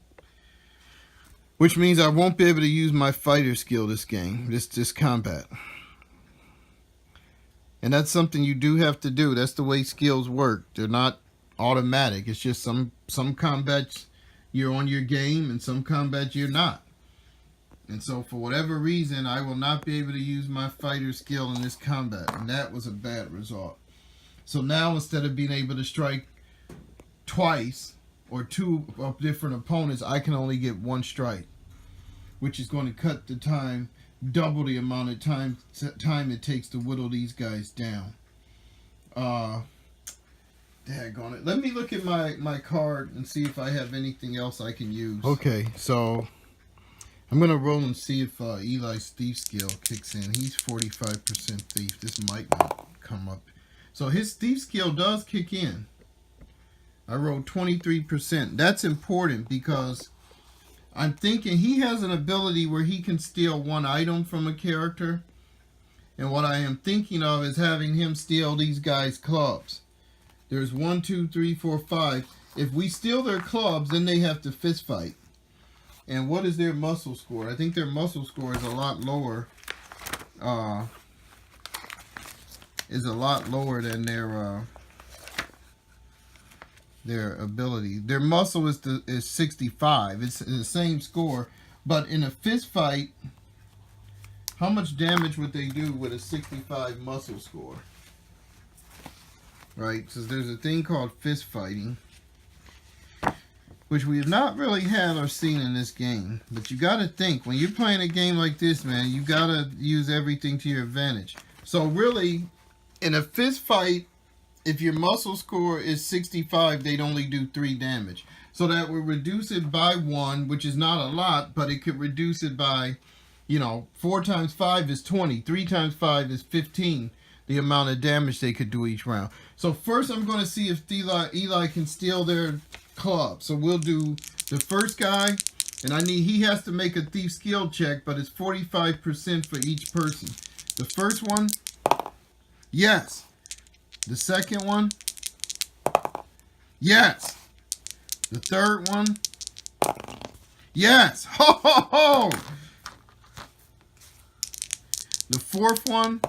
Which means I won't be able to use my fighter skill this game, this combat. And that's something you do have to do. That's the way skills work. They're not automatic. It's just some combats you're on your game and some combats you're not. And so for whatever reason, I will not be able to use my fighter skill in this combat. And that was a bad result. So now instead of being able to strike twice or 2 of different opponents, I can only get 1 strike, which is going to cut the time, double the amount of time it takes to whittle these guys down. Daggone it. Let me look at my card and see if I have anything else I can use. Okay, so I'm going to roll and see if Eli's thief skill kicks in. He's 45% thief. This might not come up. So his thief skill does kick in. I rolled 23%. That's important because I'm thinking he has an ability where he can steal 1 item from a character. And what I am thinking of is having him steal these guys' clubs. There's 1, 2, 3, 4, 5. If we steal their clubs, then they have to fist fight. And what is their muscle score? I think their muscle score is a lot lower. Than their ability. Their muscle is 65. It's the same score, but in a fist fight, how much damage would they do with a 65 muscle score? Right, so there's a thing called fist fighting, which we have not really had or seen in this game. But you got to think, when you're playing a game like this, man, you got to use everything to your advantage. So really, in a fist fight, if your muscle score is 65, they'd only do 3 damage. So that would reduce it by 1, which is not a lot, but it could reduce it by, 4 times 5 is 20. 3 times 5 is 15. The amount of damage they could do each round. So first I'm going to see if Eli can steal their club. So we'll do the first guy, and he has to make a thief skill check, but it's 45% for each person. The first one, yes. The second one, yes. The third one, yes. Ho ho ho. The fourth one,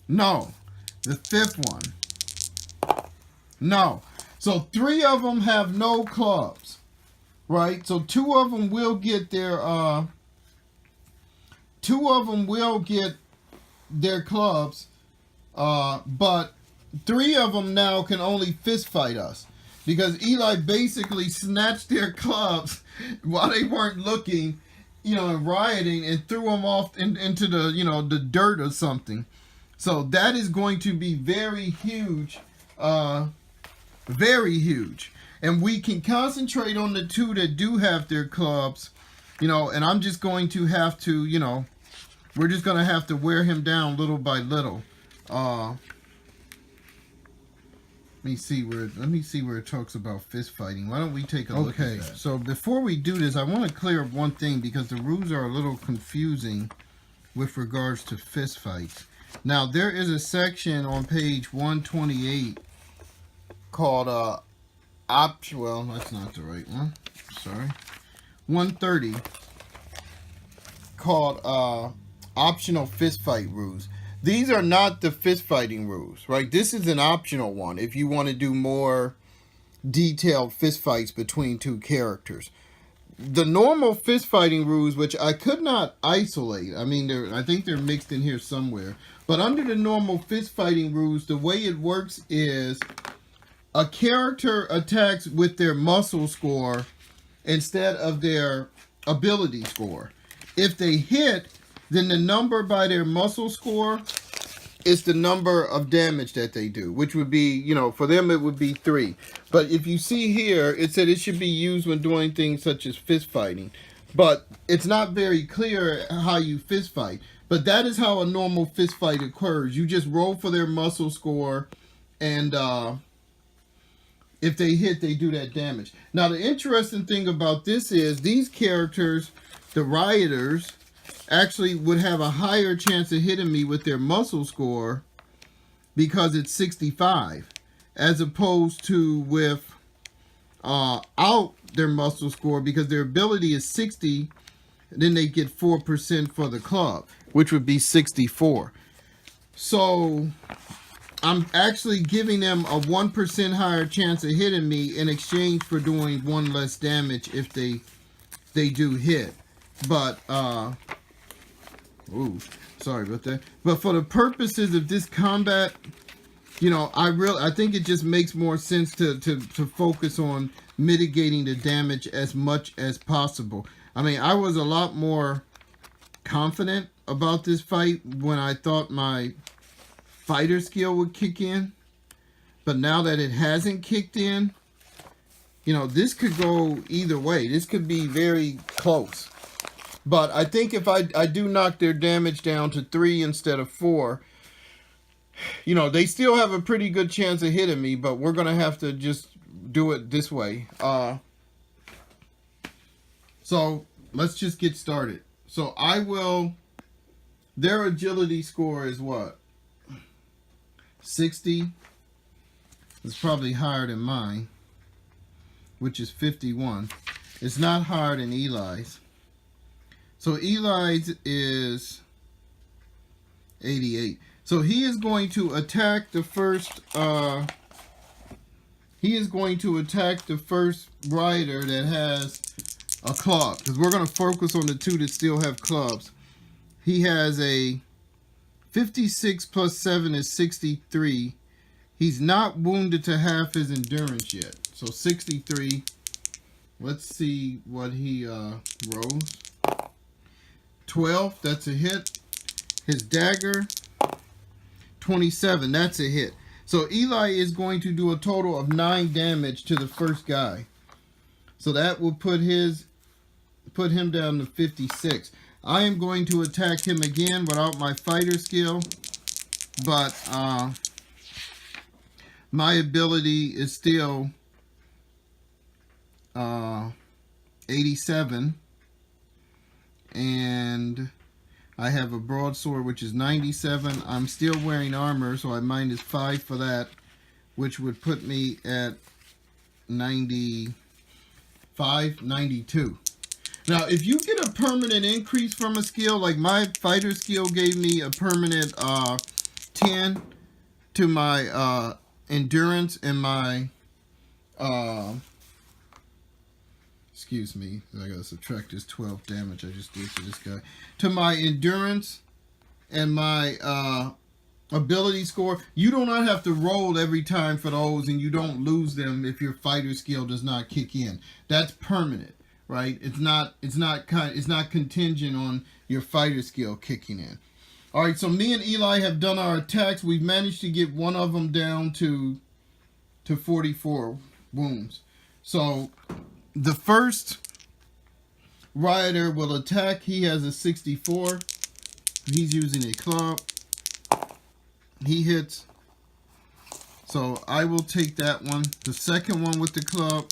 no. The fifth one, no. So 3 of them have no clubs, right? So 2 of them will get their 2 of them will get their clubs, but 3 of them now can only fist fight us because Eli basically snatched their clubs while they weren't looking, and rioting, and threw them off into the the dirt or something. So that is going to be very huge, very huge. And we can concentrate on the 2 that do have their clubs, and I'm just going to have to, we're just going to have to wear him down little by little. Let me see where it talks about fist fighting. Why don't we take a look at that? Okay, so before we do this, I want to clear up one thing because the rules are a little confusing with regards to fist fights. Now, there is a section on page 128 called well, that's not the right one. Sorry. 130 called optional fist fight rules. These are not the fist fighting rules, right? This is an optional one if you want to do more detailed fist fights between 2 characters. The normal fist fighting rules, which I could not isolate, I think they're mixed in here somewhere, but under the normal fist fighting rules, the way it works is a character attacks with their muscle score instead of their ability score. If they hit, then the number by their muscle score is the number of damage that they do, which would be, you know, for them it would be 3. But if you see here, it said it should be used when doing things such as fist fighting. But it's not very clear how you fist fight. But that is how a normal fist fight occurs. You just roll for their muscle score, and if they hit, they do that damage. Now, the interesting thing about this is these characters, the rioters, actually would have a higher chance of hitting me with their muscle score because it's 65, as opposed to with out their muscle score, because their ability is 60, then they get 4% for the club, which would be 64. So I'm actually giving them a 1% higher chance of hitting me in exchange for doing 1 less damage if they do hit. But ooh, sorry about that. But for the purposes of this combat, you know, I think it just makes more sense to focus on mitigating the damage as much as possible. I mean, I was a lot more confident about this fight when I thought my fighter skill would kick in. But now that it hasn't kicked in, you know, this could go either way. This could be very close. But I think if I do knock their damage down to 3 instead of 4, you know, they still have a pretty good chance of hitting me, but we're going to have to just do it this way. So let's just get started. So their agility score is what? 60. It's probably higher than mine, which is 51. It's not higher than Eli's. So Eli's is 88. So he is going to attack the first rider that has a club, because we're going to focus on the 2 that still have clubs. He has a 56 plus 7 is 63. He's not wounded to half his endurance yet. So 63. Let's see what he rolls. 12, that's a hit. His dagger, 27, that's a hit. So Eli is going to do a total of 9 damage to the first guy. So that will put him down to 56. I am going to attack him again without my fighter skill, but my ability is still 87, and I have a broadsword which is 97. I'm still wearing armor, so I minus 5 for that, which would put me at 95, 92. Now, if you get a permanent increase from a skill, like my fighter skill gave me a permanent 10 to my endurance and my excuse me, I gotta subtract this 12 damage I just did to this guy, to my endurance and my ability score. You do not have to roll every time for those, and you don't lose them if your fighter skill does not kick in. That's permanent, right? It's not contingent on your fighter skill kicking in. All right, so me and Eli have done our attacks. We've managed to get one of them down to 44 wounds. So the first rioter will attack. He has a 64. He's using a club. He hits. So I will take that one. The second one with the club,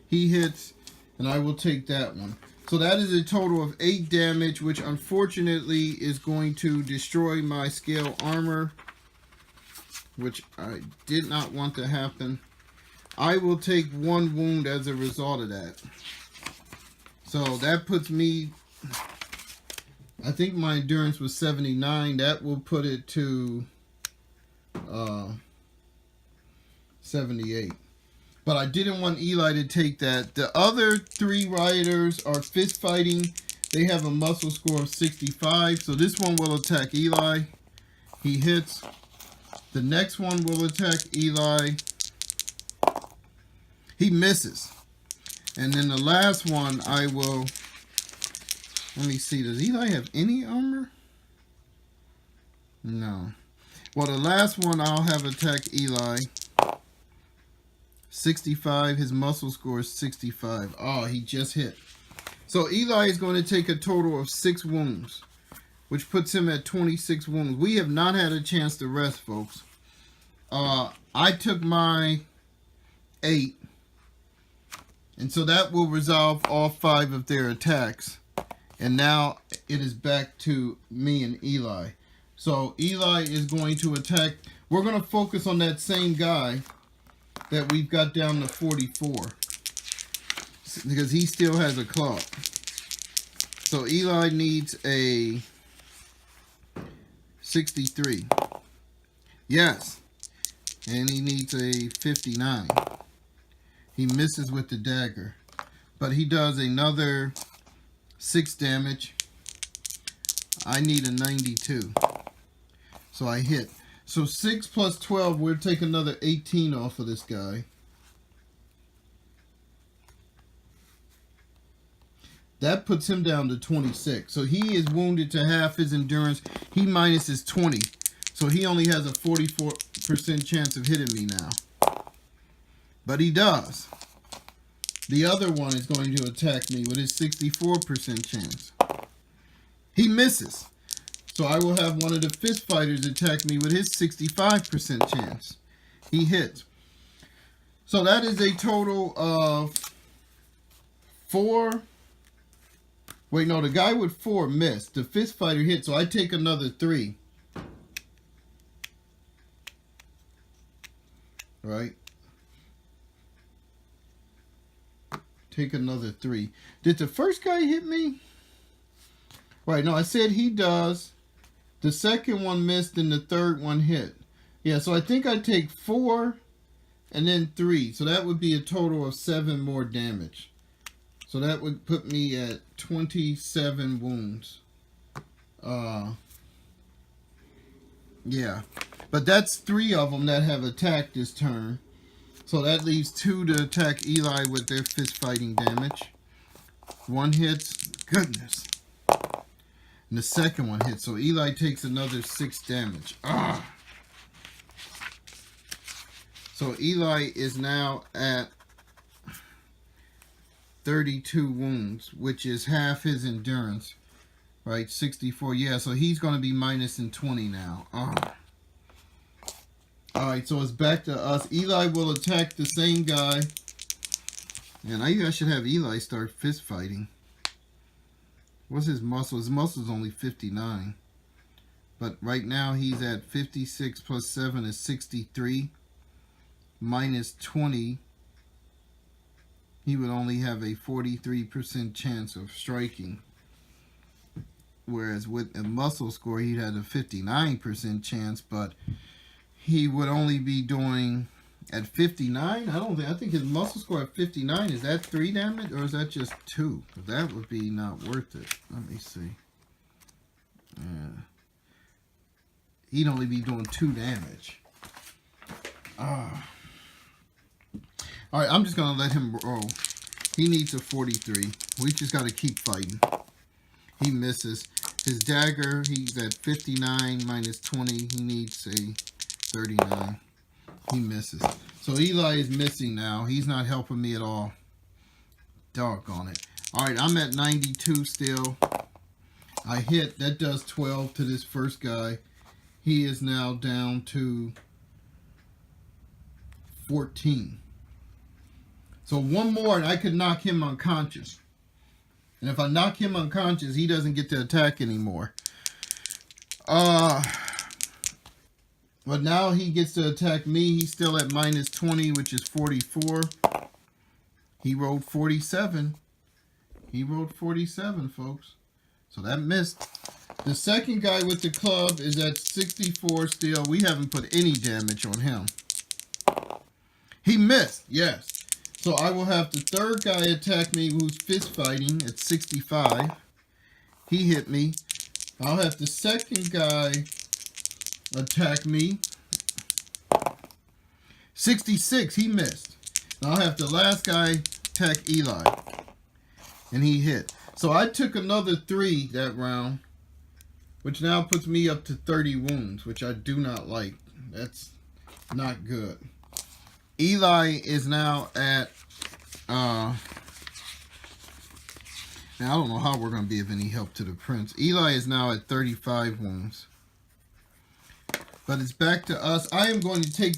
he hits, and I will take that one. So that is a total of 8 damage, which unfortunately is going to destroy my scale armor, which I did not want to happen. I will take 1 wound as a result of that. So that puts me, I think my endurance was 79. That will put it to 78. But I didn't want Eli to take that. The other 3 rioters are fist fighting. They have a muscle score of 65. So this one will attack Eli. He hits. The next one will attack Eli. He misses. And then the last one I will, let me see, does Eli have any armor? No. Well, the last one I'll have attack Eli. 65, his muscle score is 65. Oh, he just hit. So Eli is going to take a total of 6 wounds, which puts him at 26 wounds. We have not had a chance to rest, folks. I took my 8, and so that will resolve all 5 of their attacks. And now it is back to me and Eli. So Eli is going to attack. We're going to focus on that same guy that we've got down to 44, because he still has a club. So Eli needs a 63. Yes. And he needs a 59. He misses with the dagger, but he does another 6 damage. I need a 92. So I hit. So 6 plus 12, we'll take another 18 off of this guy. That puts him down to 26. So he is wounded to half his endurance. He minus his 20. So he only has a 44% chance of hitting me now. But he does. The other one is going to attack me with his 64% chance. He misses. So I will have one of the fist fighters attack me with his 65% chance. He hits. So that is a total of 4. Wait, no, the guy with 4 missed. The fist fighter hit, so I take another 3. Right? Take another 3. Did the first guy hit me? Right, no, I said he does. The second one missed and the third one hit. Yeah, so I think I take 4 and then 3. So that would be a total of 7 more damage. So that would put me at 27 wounds. Yeah. But that's 3 of them that have attacked this turn. So that leaves 2 to attack Eli with their fist fighting damage. 1 hits. Goodness. And the second one hits. So Eli takes another 6 damage. Ah. So Eli is now at 32 wounds, which is half his endurance. Right, 64. Yeah, so he's going to be minus in 20 now. Ah. Alright, so it's back to us. Eli will attack the same guy. And I should have Eli start fist fighting. What's his muscle? His muscle's only 59. But right now he's at 56 plus 7 is 63. Minus 20. He would only have a 43% chance of striking. Whereas with a muscle score, he'd had a 59% chance, but he would only be doing at 59. I think his muscle score at 59, is that 3 damage or is that just 2? That would be not worth it. Let me see. He'd only be doing 2 damage. Alright, I'm just going to let him roll. He needs a 43. We just got to keep fighting. He misses. His dagger, he's at 59 minus 20. He needs a 39. He misses. So Eli is missing now. He's not helping me at all. Doggone it. Alright, I'm at 92 still. I hit. That does 12 to this first guy. He is now down to 14. So one more and I could knock him unconscious. And if I knock him unconscious, he doesn't get to attack anymore. But now he gets to attack me. He's still at minus 20, which is 44. He rolled 47. He rolled 47, folks. So that missed. The second guy with the club is at 64 still. We haven't put any damage on him. He missed, yes. So I will have the third guy attack me who's fist fighting at 65. He hit me. I'll have the second guy attack me. 66, he missed. And I'll have the last guy attack Eli. And he hit. So I took another 3 that round, which now puts me up to 30 wounds, which I do not like. That's not good. Eli is now at, now I don't know how we're going to be of any help to the prince. Eli is now at 35 wounds. But it's back to us. I am going to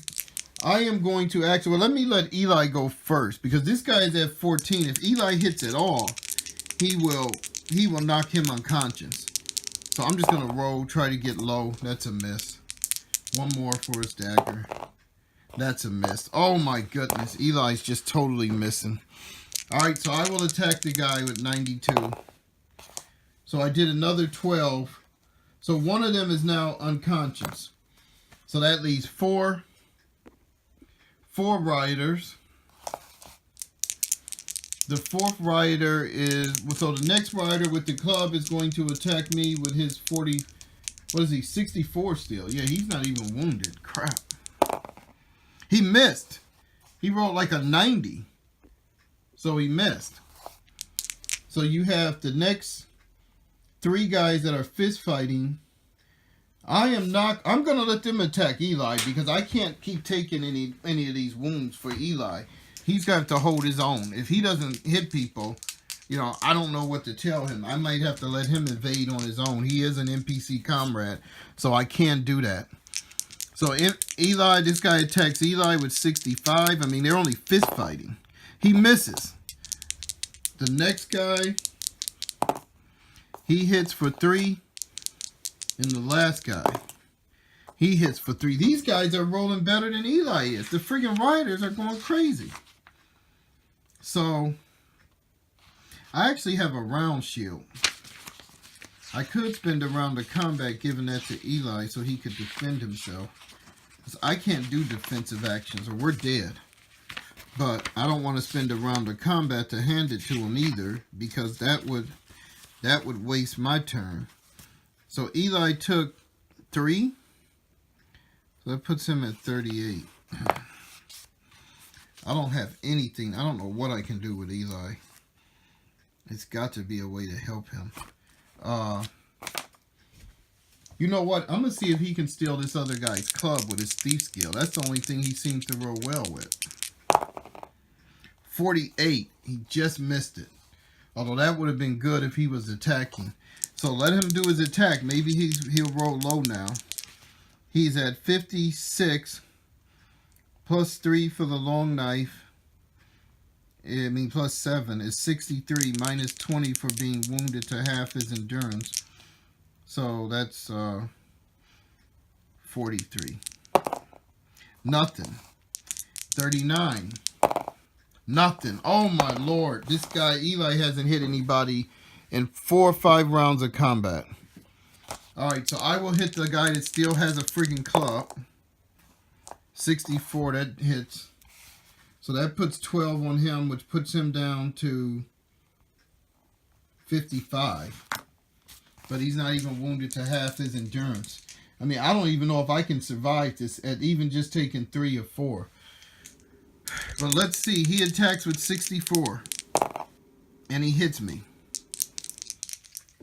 actually, well, let me let Eli go first, because this guy is at 14. If Eli hits at all, he will knock him unconscious. So I'm just going to roll, try to get low. That's a miss. One more for his dagger. That's a miss. Oh my goodness. Eli's just totally missing. Alright, so I will attack the guy with 92. So I did another 12. So one of them is now unconscious. So that leaves 4 riders. The 4th rider is, so the next rider with the club is going to attack me with his 40, what is he, 64 still. Yeah, he's not even wounded. Crap. He missed. He rolled like a 90. So he missed. So you have the next 3 guys that are fist fighting. I'm going to let them attack Eli, because I can't keep taking any of these wounds for Eli. He's got to hold his own. If he doesn't hit people, you know, I don't know what to tell him. I might have to let him invade on his own. He is an NPC comrade, so I can't do that. So Eli, this guy attacks Eli with 65. I mean, they're only fist fighting. He misses. The next guy, he hits for 3. And the last guy, he hits for 3. These guys are rolling better than Eli is. The freaking riders are going crazy. So, I actually have a round shield. I could spend a round of combat giving that to Eli so he could defend himself. Because I can't do defensive actions or we're dead. But I don't want to spend a round of combat to hand it to him either, because that would waste my turn. So Eli took 3. So that puts him at 38. I don't have anything. I don't know what I can do with Eli. It's got to be a way to help him. You know what? I'm going to see if he can steal this other guy's club with his thief skill. That's the only thing he seems to roll well with. 48. He just missed it. Although that would have been good if he was attacking. So let him do his attack. Maybe he'll roll low now. He's at 56. Plus 3 for the long knife. I mean, plus 7 is 63. Minus 20 for being wounded to half his endurance. So that's 43. Nothing. 39. Nothing. Oh my lord. This guy, Eli, hasn't hit anybody in 4 or 5 rounds of combat. Alright, so I will hit the guy that still has a friggin' club. 64, that hits. So that puts 12 on him, which puts him down to 55. But he's not even wounded to half his endurance. I mean, I don't even know if I can survive this at even just taking 3 or 4. But let's see. He attacks with 64. And he hits me.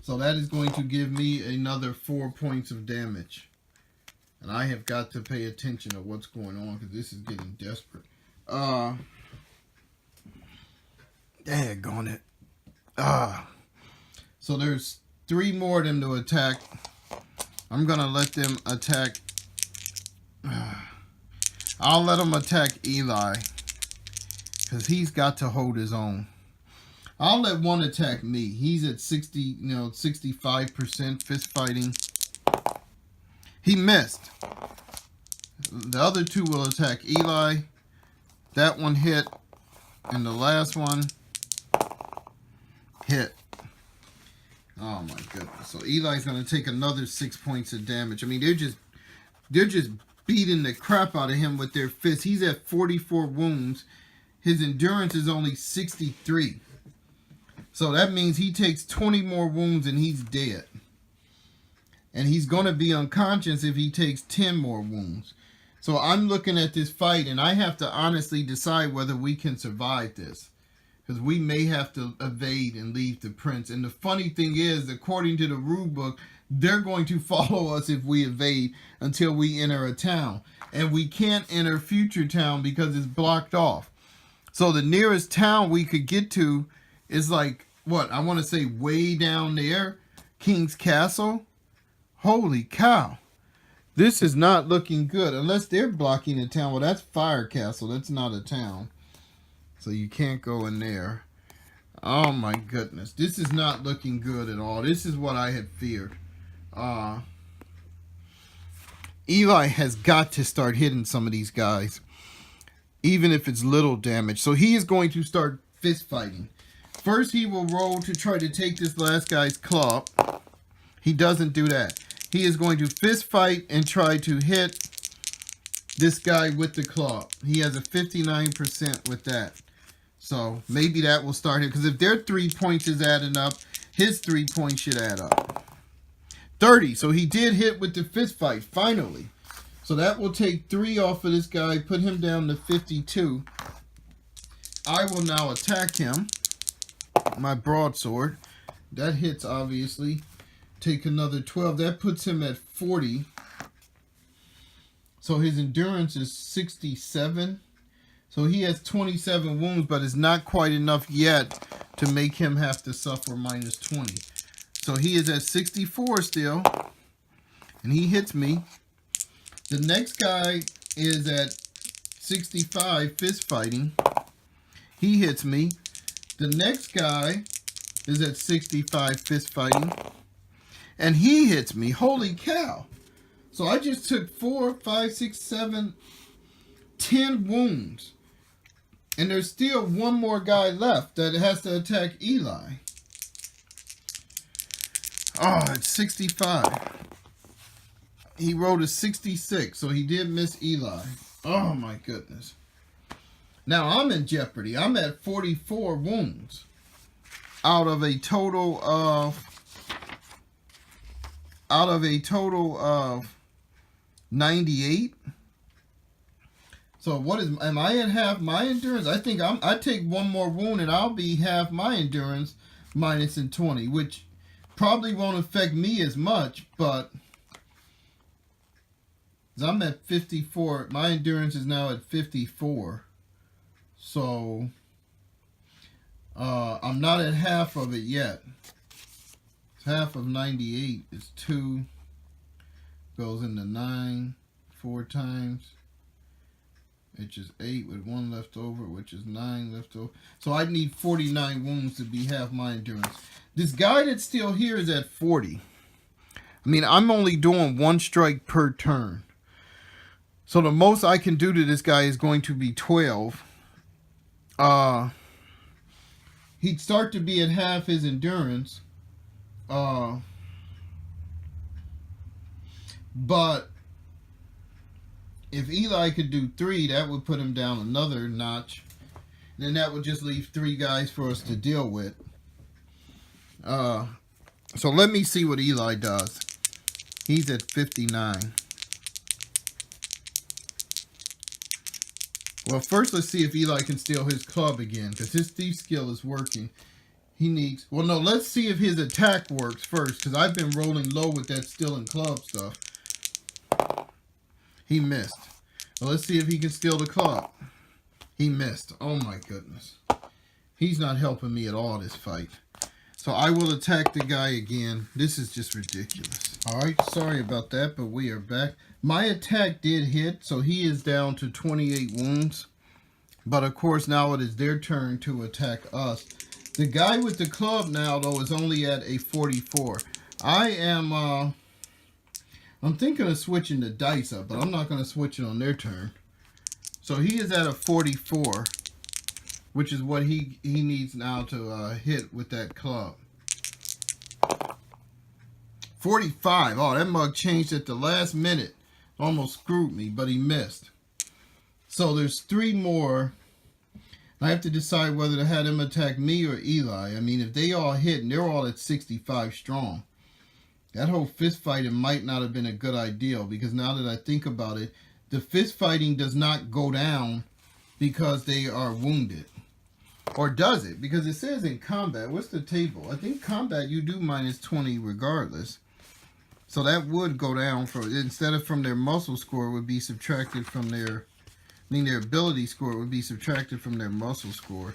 So that is going to give me another 4 points of damage. And I have got to pay attention to what's going on, because this is getting desperate. Daggone it. So there's 3 more of them to attack. I'm going to let them attack. I'll let them attack Eli, because he's got to hold his own. I'll let one attack me. He's at 65% fist fighting. He missed. The other 2 will attack Eli. That one hit. And the last one hit. Oh my goodness. So Eli's going to take another 6 points of damage. I mean, they're just beating the crap out of him with their fists. He's at 44 wounds. His endurance is only 63. So that means he takes 20 more wounds and he's dead. And he's going to be unconscious if he takes 10 more wounds. So I'm looking at this fight and I have to honestly decide whether we can survive this. because we may have to evade and leave the prince. And the funny thing is, according to the rule book, they're going to follow us if we evade until we enter a town. And we can't enter future town because it's blocked off. So the nearest town we could get to is like, what, I want to say way down there, King's Castle. Holy cow. This is not looking good, unless they're blocking a town. Well, that's Fire Castle. That's not a town. So you can't go in there. Oh my goodness. This is not looking good at all. This is what I had feared. Eli has got to start hitting some of these guys, even if it's little damage. So he is going to start fist fighting. First, he will roll to try to take this last guy's club. He doesn't do that. He is going to fist fight and try to hit this guy with the club. He has a 59% with that. So maybe that will start him. Because if their 3 points is adding up, his 3 points should add up. 30. So he did hit with the fist fight, finally. So that will take 3 off of this guy, put him down to 52. I will now attack him. My broadsword. That hits, obviously. Take another 12. That puts him at 40. So his endurance is 67. So he has 27 wounds, but it's not quite enough yet to make him have to suffer minus 20. So he is at 64 still. And he hits me. The next guy is at 65, fist fighting. He hits me. The next guy is at 65, fist fighting. And he hits me. Holy cow. So I just took 4, 5, 6, 7, 10 wounds. And there's still one more guy left that has to attack Eli. Oh, it's 65. He rolled a 66, so he did miss Eli. Oh my goodness. Now I'm in jeopardy. I'm at 44 wounds out of a total of 98. So what is, am I at half my endurance? I think I take one more wound and I'll be half my endurance minus in 20, which probably won't affect me as much, but I'm at 54. My endurance is now at 54. So I'm not at half of it yet. Half of 98 is 2. Goes into 9 4 times. Which is 8 with 1 left over, which is 9 left over. So I need 49 wounds to be half my endurance. This guy that's still here is at 40. I mean, I'm only doing 1 strike per turn. So the most I can do to this guy is going to be 12. He'd start to be at half his endurance. But if Eli could do 3, that would put him down another notch. Then that would just leave 3 guys for us to deal with. So let me see what Eli does. He's at 59. Well, first let's see if Eli can steal his club again, because his thief skill is working. He needs... Well, no, let's see if his attack works first, because I've been rolling low with that stealing club stuff. He missed. Well, let's see if he can steal the club. He missed. Oh, my goodness. He's not helping me at all this fight. So I will attack the guy again. This is just ridiculous. All right, sorry about that, but we are back. My attack did hit, so he is down to 28 wounds. But, of course, now it is their turn to attack us. The guy with the club now, though, is only at a 44. I'm thinking of switching the dice up, but I'm not going to switch it on their turn. So he is at a 44, which is what he needs now to hit with that club. 45. Oh, that mug changed at the last minute. Almost screwed me, but he missed. So there's 3 more. I have to decide whether to have them attack me or Eli. I mean, if they all hit and they're all at 65 strong, that whole fist fighting might not have been a good idea, because now that I think about it, the fist fighting does not go down because they are wounded. Or does it? Because it says in combat. What's the table? I think combat you do minus 20 regardless. So that would go down for, instead of from their muscle score, would be subtracted from their, I mean their ability score would be subtracted from their muscle score.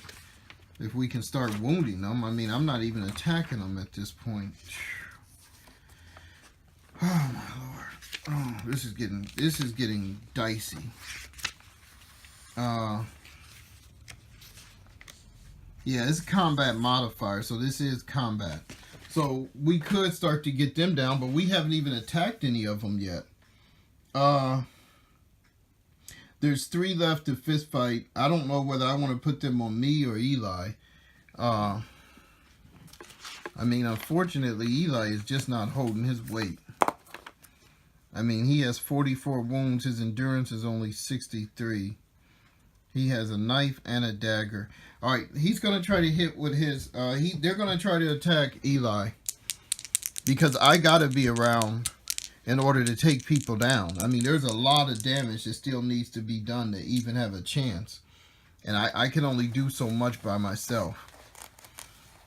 If we can start wounding them. I mean, I'm not even attacking them at this point. Oh my lord. Oh, this is getting dicey. Yeah, it's a combat modifier, so this is combat. So we could start to get them down, but we haven't even attacked any of them yet. There's 3 left to fist fight. I don't know whether I want to put them on me or Eli. I mean, unfortunately, Eli is just not holding his weight. I mean, he has 44 wounds. His endurance is only 63. He has a knife and a dagger. All right, he's going to try to hit with his... they're going to try to attack Eli. Because I got to be around in order to take people down. I mean, there's a lot of damage that still needs to be done to even have a chance. And I can only do so much by myself.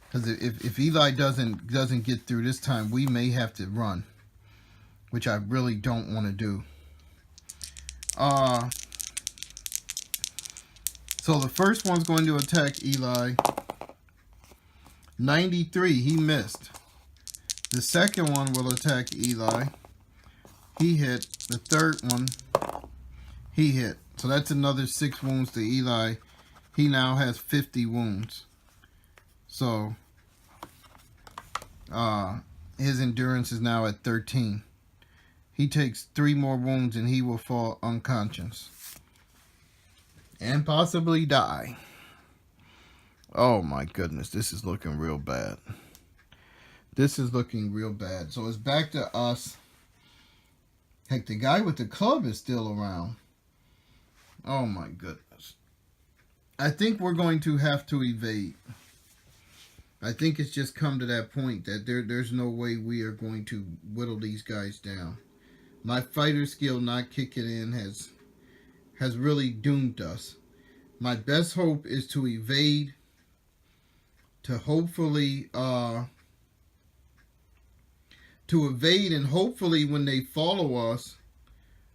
Because if Eli doesn't get through this time, we may have to run. Which I really don't want to do. So the first one's going to attack Eli. 93, he missed. The second one will attack Eli. He hit. The third one, he hit. So that's another 6 wounds to Eli. He now has 50 wounds. So, his endurance is now at 13. He takes 3 more wounds and he will fall unconscious. And possibly die. Oh my goodness, this is looking real bad. This is looking real bad. So it's back to us. Heck, the guy with the club is still around. Oh my goodness. I think we're going to have to evade. I think it's just come to that point that there's no way we are going to whittle these guys down. My fighter skill not kicking in has really doomed us. My best hope is to evade, to hopefully and hopefully when they follow us,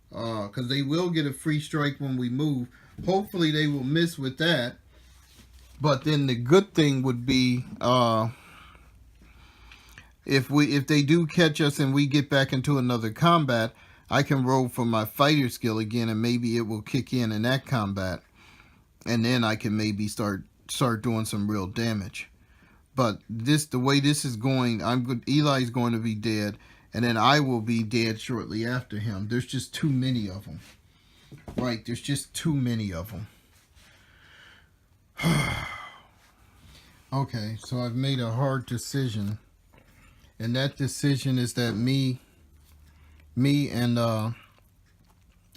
because they will get a free strike when we move, hopefully they will miss with that. But then the good thing would be if they do catch us and we get back into another combat, I can roll for my fighter skill again, and maybe it will kick in that combat, and then I can maybe start doing some real damage. But the way this is going, Eli's going to be dead, and then I will be dead shortly after him. There's just too many of them. Right, there's just too many of them. Okay, so I've made a hard decision, and that decision is that me and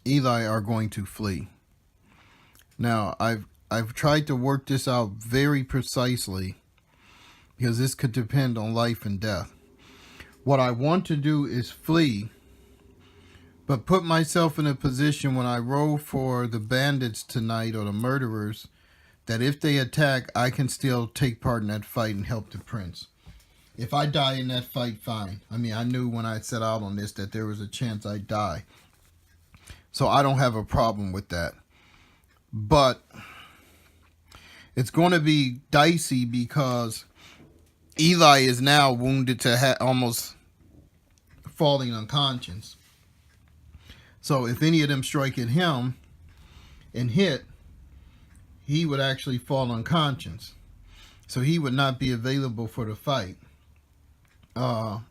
Eli are going to flee. Now, I've tried to work this out very precisely because this could depend on life and death. What I want to do is flee, but put myself in a position when I roll for the bandits tonight or the murderers, that if they attack, I can still take part in that fight and help the prince. If I die in that fight, fine. I mean, I knew when I set out on this that there was a chance I'd die. So I don't have a problem with that. But it's going to be dicey because Eli is now wounded to almost falling unconscious. So if any of them strike at him and hit, he would actually fall unconscious. So he would not be available for the fight. On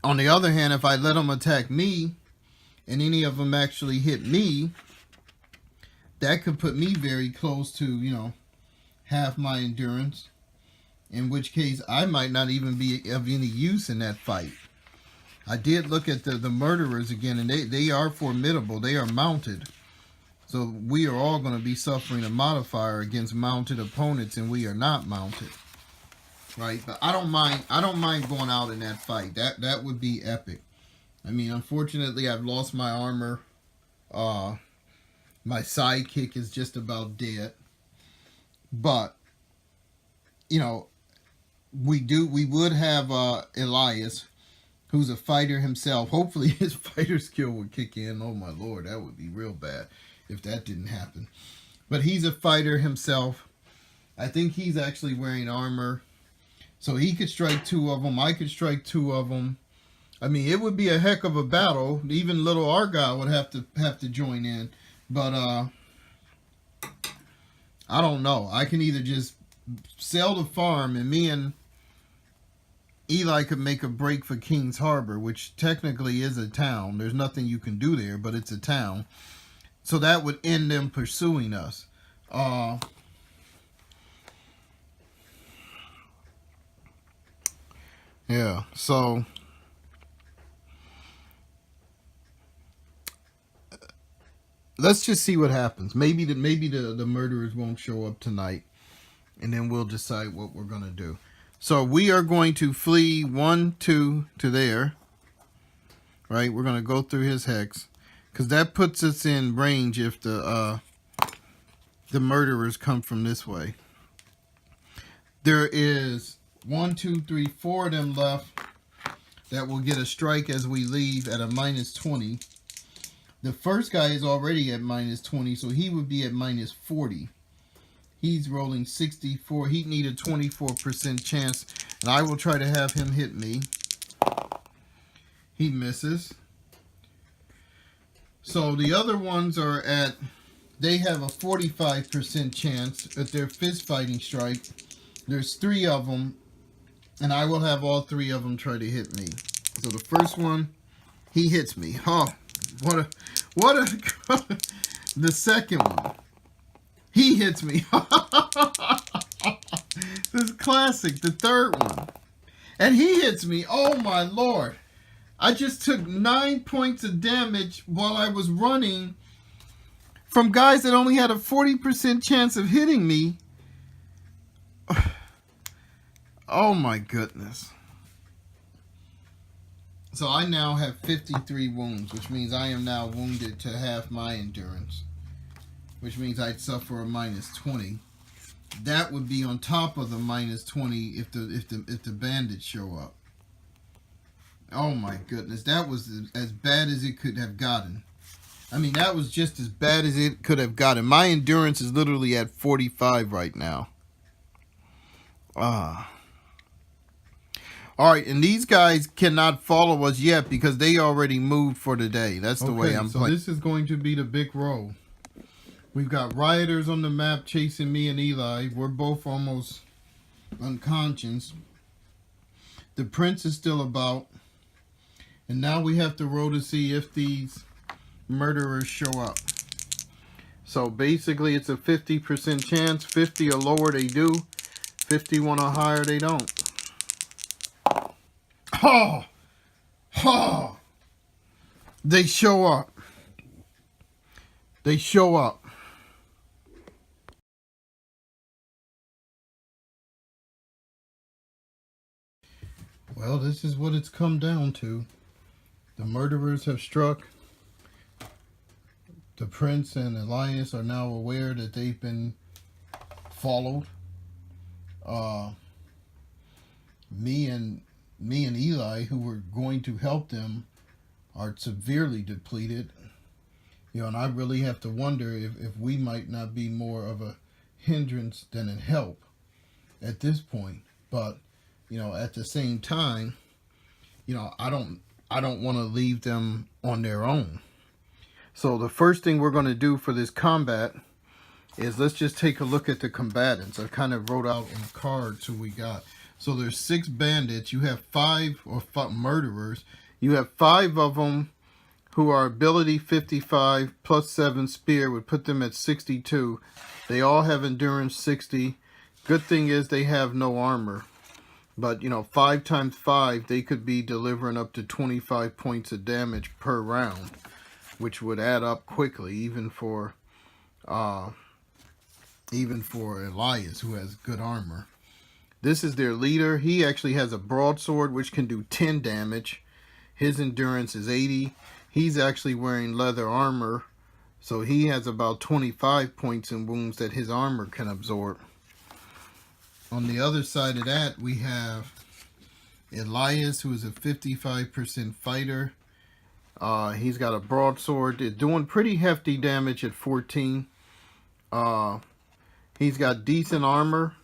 the other hand, if I let them attack me and any of them actually hit me, that could put me very close to, half my endurance, in which case I might not even be of any use in that fight. I did look at the murderers again, and they are formidable. They are mounted. So we are all going to be suffering a modifier against mounted opponents, and we are not mounted. Right, but I don't mind going out in that fight. That would be epic. I mean, unfortunately, I've lost my armor. My sidekick is just about dead. But, you know, we would have Elias, who's a fighter himself. Hopefully his fighter skill would kick in. Oh my Lord, that would be real bad if that didn't happen. But he's a fighter himself. I think he's actually wearing armor. So he could strike two of them. I could strike two of them. I mean, it would be a heck of a battle. Even little Argyle would have to join in. But I don't know. I can either just sell the farm, and me and Eli could make a break for King's Harbor, which technically is a town. There's nothing you can do there, but it's a town. So that would end them pursuing us. Yeah, so let's just see what happens. Maybe the murderers won't show up tonight, and then we'll decide what we're gonna do. So we are going to flee 1, 2 to there. Right, we're gonna go through his hex, because that puts us in range if the murderers come from this way. There is 1, 2, 3, 4 of them left that will get a strike as we leave at a -20. The first guy is already at -20, so he would be at -40. He's rolling 64. He'd need a 24% chance, and I will try to have him hit me. He misses. So the other ones are at, they have a 45% chance at their fist fighting strike. There's 3 of them, and I will have all 3 of them try to hit me. So the first one, he hits me. Oh, what a the second one, he hits me. This is classic. The third one, and he hits me. Oh my Lord. I just took 9 points of damage while I was running from guys that only had a 40% chance of hitting me. Oh my goodness. So I now have 53 wounds, which means I am now wounded to half my endurance, which means I'd suffer a -20. That would be on top of the -20 if the bandits show up. Oh my goodness, that was as bad as it could have gotten. I mean, that was just as bad as it could have gotten. My endurance is literally at 45 right now. All right, and these guys cannot follow us yet because they already moved for the day. That's the way I'm playing. So this is going to be the big roll. We've got rioters on the map chasing me and Eli. We're both almost unconscious. The prince is still about. And now we have to roll to see if these murderers show up. So basically it's a 50% chance. 50 or lower they do. 51 or higher they don't. Oh! Oh! They show up. They show up. Well, this is what it's come down to. The murderers have struck. The prince and Elias are now aware that they've been followed. Me and Eli, who were going to help them, are severely depleted. You know, and I really have to wonder if we might not be more of a hindrance than a help at this point. But, you know, at the same time, you know, I don't want to leave them on their own. So the first thing we're going to do for this combat is let's just take a look at the combatants. I kind of wrote out in cards who we got. So there's 6 bandits. You have 5 murderers. You have 5 of them who are ability 55 plus 7 spear would put them at 62. They all have endurance 60. Good thing is they have no armor. But, you know, 5 times 5, they could be delivering up to 25 points of damage per round, which would add up quickly, even for Elias, who has good armor. This is their leader. He actually has a broadsword, which can do 10 damage. His endurance is 80. He's actually wearing leather armor, so he has about 25 points in wounds that his armor can absorb. On the other side of that, we have Elias, who is a 55% fighter. He's got a broadsword. It's doing pretty hefty damage at 14. He's got decent armor.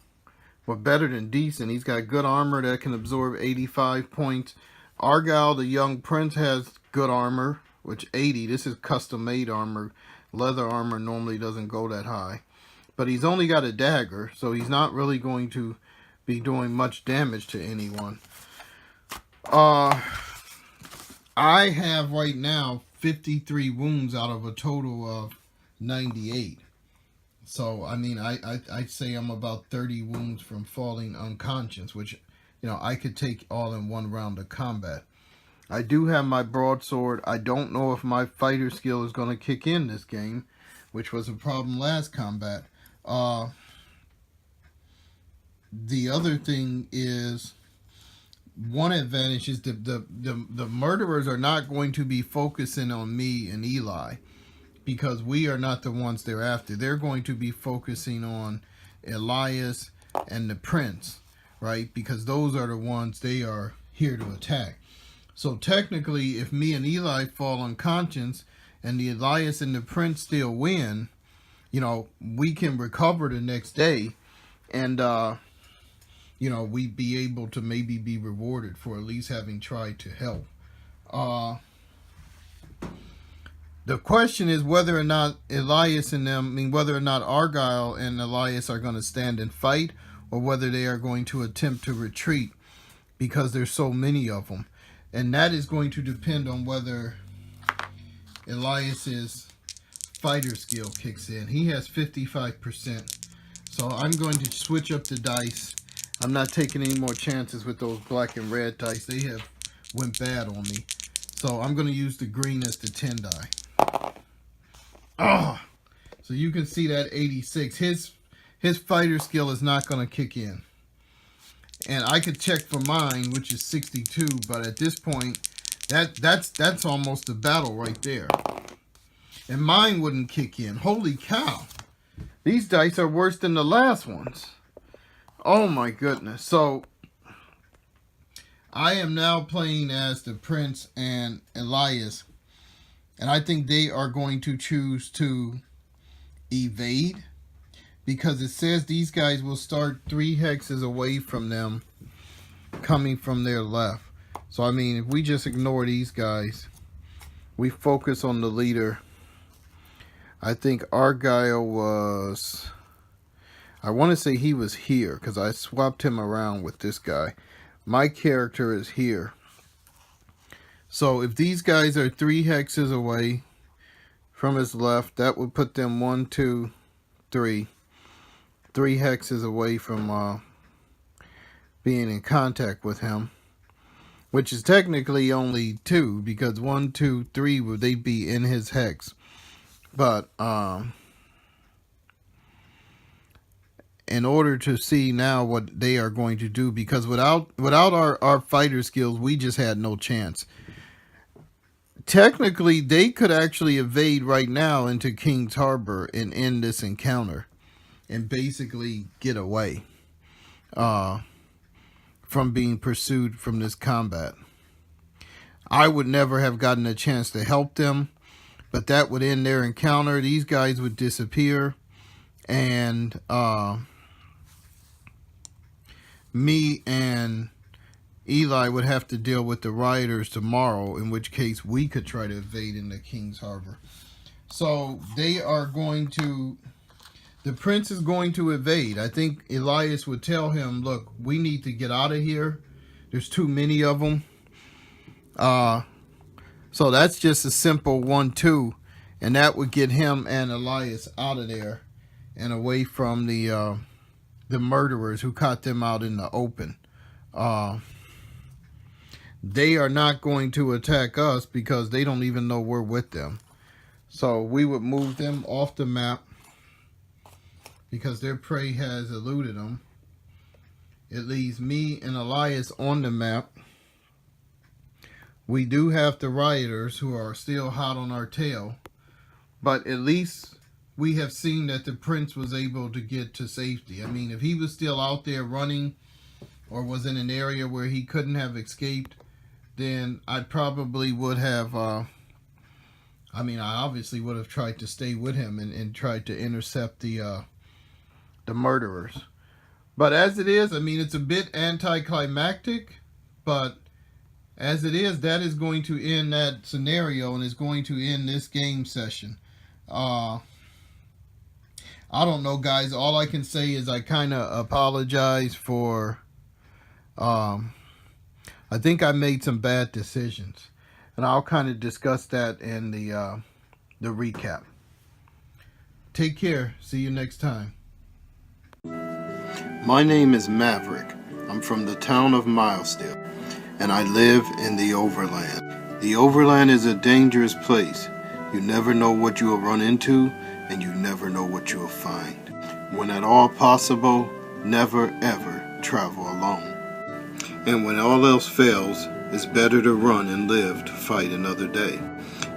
Well, better than decent. He's got good armor that can absorb 85 points. Argyle, the young prince, has good armor, which 80. This is custom-made armor. Leather armor normally doesn't go that high. But he's only got a dagger, so he's not really going to be doing much damage to anyone. I have right now 53 wounds out of a total of 98. So, I mean, I'd say I'm about 30 wounds from falling unconscious, which, you know, I could take all in one round of combat. I do have my broadsword. I don't know if my fighter skill is going to kick in this game, which was a problem last combat. The other thing is, one advantage is the murderers are not going to be focusing on me and Eli, because we are not the ones they're after. They're going to be focusing on Elias and the prince, right? Because those are the ones they are here to attack. So technically, if me and Eli fall unconscious and the Elias and the prince still win, you know, we can recover the next day, and you know, we'd be able to maybe be rewarded for at least having tried to help. The question is whether or not Elias and them, I mean, whether or not Argyle and Elias are going to stand and fight, or whether they are going to attempt to retreat, because there's so many of them. And that is going to depend on whether Elias's fighter skill kicks in. He has 55%. So I'm going to switch up the dice. I'm not taking any more chances with those black and red dice. They have went bad on me. So I'm going to use the green as the 10 die. Oh, so you can see that 86. His fighter skill is not going to kick in. And I could check for mine, which is 62, but at this point, that's almost a battle right there. And mine wouldn't kick in. Holy cow. These dice are worse than the last ones. Oh my goodness. So I am now playing as the prince and Elias. And I think they are going to choose to evade, because it says these guys will start 3 hexes away from them coming from their left. So I mean, if we just ignore these guys, we focus on the leader. I think Argyle was, I want to say he was here, because I swapped him around with this guy. My character is here. So if these guys are 3 hexes away from his left, that would put them 1, 2, 3 hexes away from being in contact with him, which is technically only 2, because 1, 2, 3 would they be in his hex. But in order to see now what they are going to do, because without our fighter skills, we just had no chance. Technically, they could actually evade right now into King's Harbor and end this encounter and basically get away from being pursued from this combat. I would never have gotten a chance to help them, but that would end their encounter. These guys would disappear, and me and Eli would have to deal with the rioters tomorrow, in which case we could try to evade into King's Harbor. So they are going to, the prince is going to evade. I think Elias would tell him, look, we need to get out of here. There's too many of them. So that's just a simple 1-2, and that would get him and Elias out of there and away from the murderers who caught them out in the open. They are not going to attack us because they don't even know we're with them. So we would move them off the map because their prey has eluded them. It leaves me and Elias on the map. We do have the rioters who are still hot on our tail, but at least we have seen that the prince was able to get to safety. I mean, if he was still out there running or was in an area where he couldn't have escaped, then I probably would have, I obviously would have tried to stay with him and tried to intercept the murderers. But as it is, it's a bit anticlimactic, but as it is, that is going to end that scenario and is going to end this game session. I don't know, guys. All I can say is I kind of apologize for. I think I made some bad decisions, and I'll kind of discuss that in the recap. Take care. See you next time. My name is Maverick. I'm from the town of Milesdale, and I live in the Overland. The Overland is a dangerous place. You never know what you will run into, and you never know what you will find. When at all possible, never ever travel alone. And when all else fails, it's better to run and live to fight another day.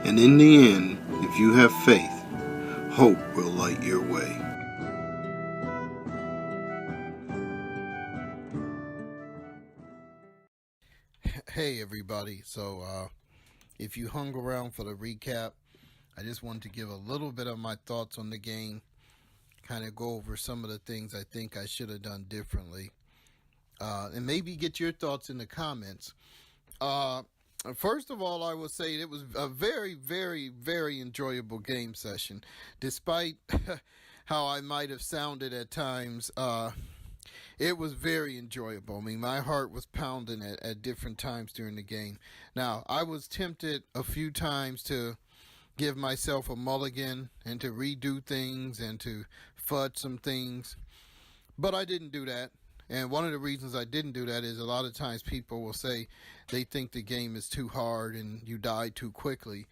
And in the end, if you have faith, hope will light your way. Hey everybody, so if you hung around for the recap, I just wanted to give a little bit of my thoughts on the game, kind of go over some of the things I think I should have done differently, and maybe get your thoughts in the comments. First of all, I will say it was a very, very, very enjoyable game session, despite how I might have sounded at times. It was very enjoyable. My heart was pounding at different times during the game. Now, I was tempted a few times to give myself a mulligan and to redo things and to fudge some things, but I didn't do that. And one of the reasons I didn't do that is a lot of times people will say they think the game is too hard and you die too quickly.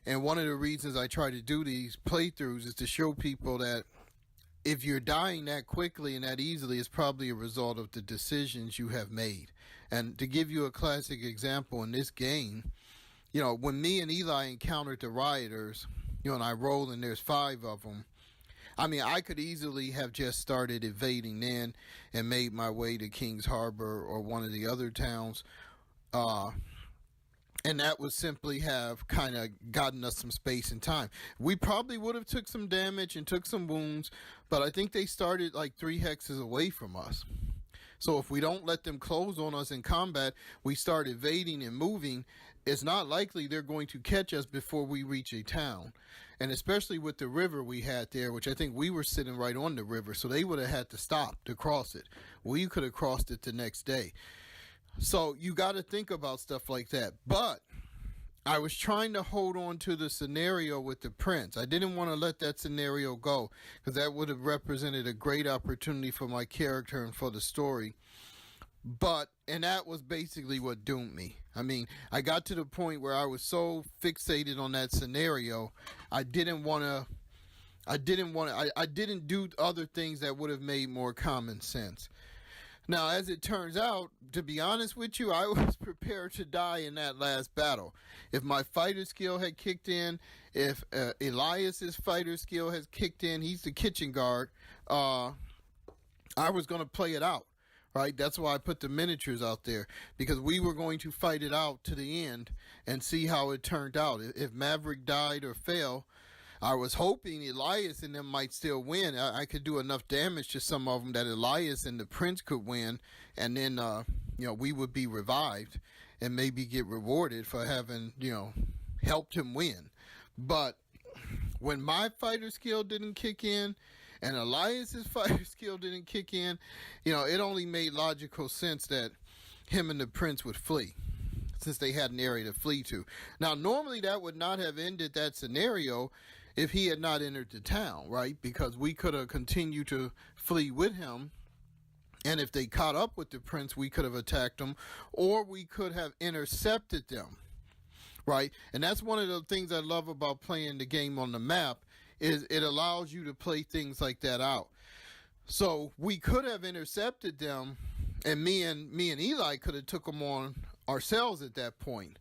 And one of the reasons I try to do these playthroughs is to show people that if you're dying that quickly and that easily, it's probably a result of the decisions you have made. And to give you a classic example in this game, when me and Eli encountered the rioters, and I rolled and there's 5 of them, I could easily have just started evading then and made my way to Kings Harbor or one of the other towns. And that would simply have kind of gotten us some space and time. We probably would have took some damage and took some wounds, but I think they started like 3 hexes away from us. So if we don't let them close on us in combat, we start evading and moving, it's not likely they're going to catch us before we reach a town. And especially with the river we had there, which I think we were sitting right on the river, so they would have had to stop to cross it. We could have crossed it the next day. So you got to think about stuff like that. But I was trying to hold on to the scenario with the prince. I didn't want to let that scenario go because that would have represented a great opportunity for my character and for the story. And that was basically what doomed me. I got to the point where I was so fixated on that scenario, I didn't do other things that would have made more common sense. Now, as it turns out, to be honest with you, I was prepared to die in that last battle. If my fighter skill had kicked in, if Elias's fighter skill has kicked in, he's the kitchen guard, I was going to play it out, right? That's why I put the miniatures out there, because we were going to fight it out to the end and see how it turned out. If Maverick died or fell, I was hoping Elias and them might still win. I could do enough damage to some of them that Elias and the prince could win, and then we would be revived and maybe get rewarded for having helped him win. But when my fighter skill didn't kick in and Elias's fighter skill didn't kick in, it only made logical sense that him and the prince would flee, since they had an area to flee to. Now, normally that would not have ended that scenario if he had not entered the town, right? Because we could have continued to flee with him, and if they caught up with the prince, we could have attacked them, or we could have intercepted them, right? And that's one of the things I love about playing the game on the map, is it allows you to play things like that out. So we could have intercepted them, and me and Eli could have took them on ourselves at that point,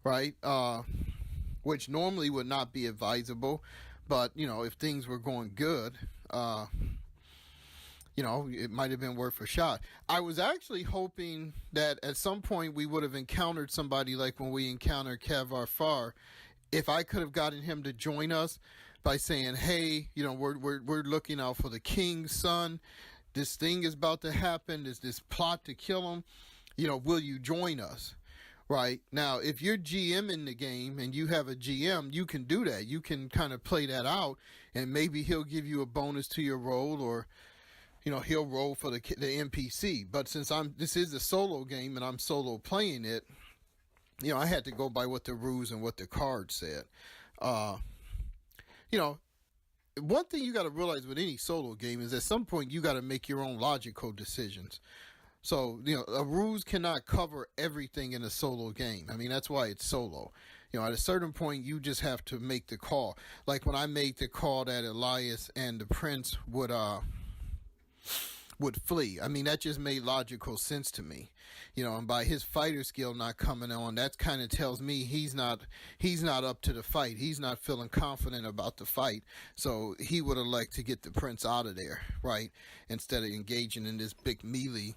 right? Which normally would not be advisable, But, if things were going good, it might have been worth a shot. I was actually hoping that at some point we would have encountered somebody like when we encountered Kavar Far. If I could have gotten him to join us by saying, hey, we're looking out for the king's son. This thing is about to happen. There's this plot to kill him. Will you join us? Right. Now, if you're GM in the game and you have a GM, you can do that. You can kind of play that out, and maybe he'll give you a bonus to your roll, or he'll roll for the NPC. But since this is a solo game and I'm solo playing it, I had to go by what the rules and what the card said. One thing you got to realize with any solo game is at some point you got to make your own logical decisions. So, rules cannot cover everything in a solo game. I mean, that's why it's solo. At a certain point, you just have to make the call. Like when I made the call that Elias and the prince would flee. I mean, that just made logical sense to me. And by his fighter skill not coming on, that kind of tells me he's not up to the fight. He's not feeling confident about the fight. So he would have liked to get the prince out of there, right? Instead of engaging in this big melee,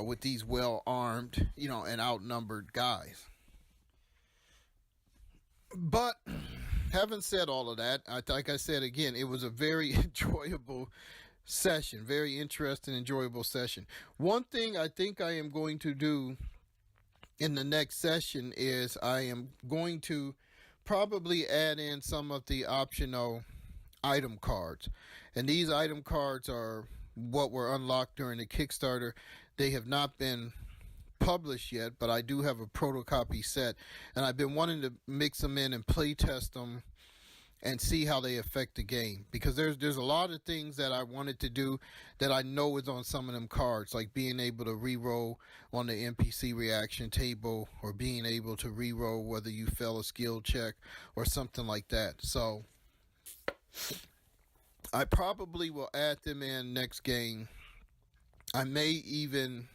with these well-armed, and outnumbered guys. But having said all of that, like I said again, it was a very enjoyable session, very interesting, enjoyable session. One thing I think I am going to do in the next session is I am going to probably add in some of the optional item cards. And these item cards are what were unlocked during the Kickstarter. They have not been published yet, but I do have a protocopy set, and I've been wanting to mix them in and play test them and see how they affect the game, because there's a lot of things that I wanted to do that I know is on some of them cards, like being able to re-roll on the NPC reaction table, or being able to re-roll whether you fail a skill check or something like that. So I probably will add them in next game. I may even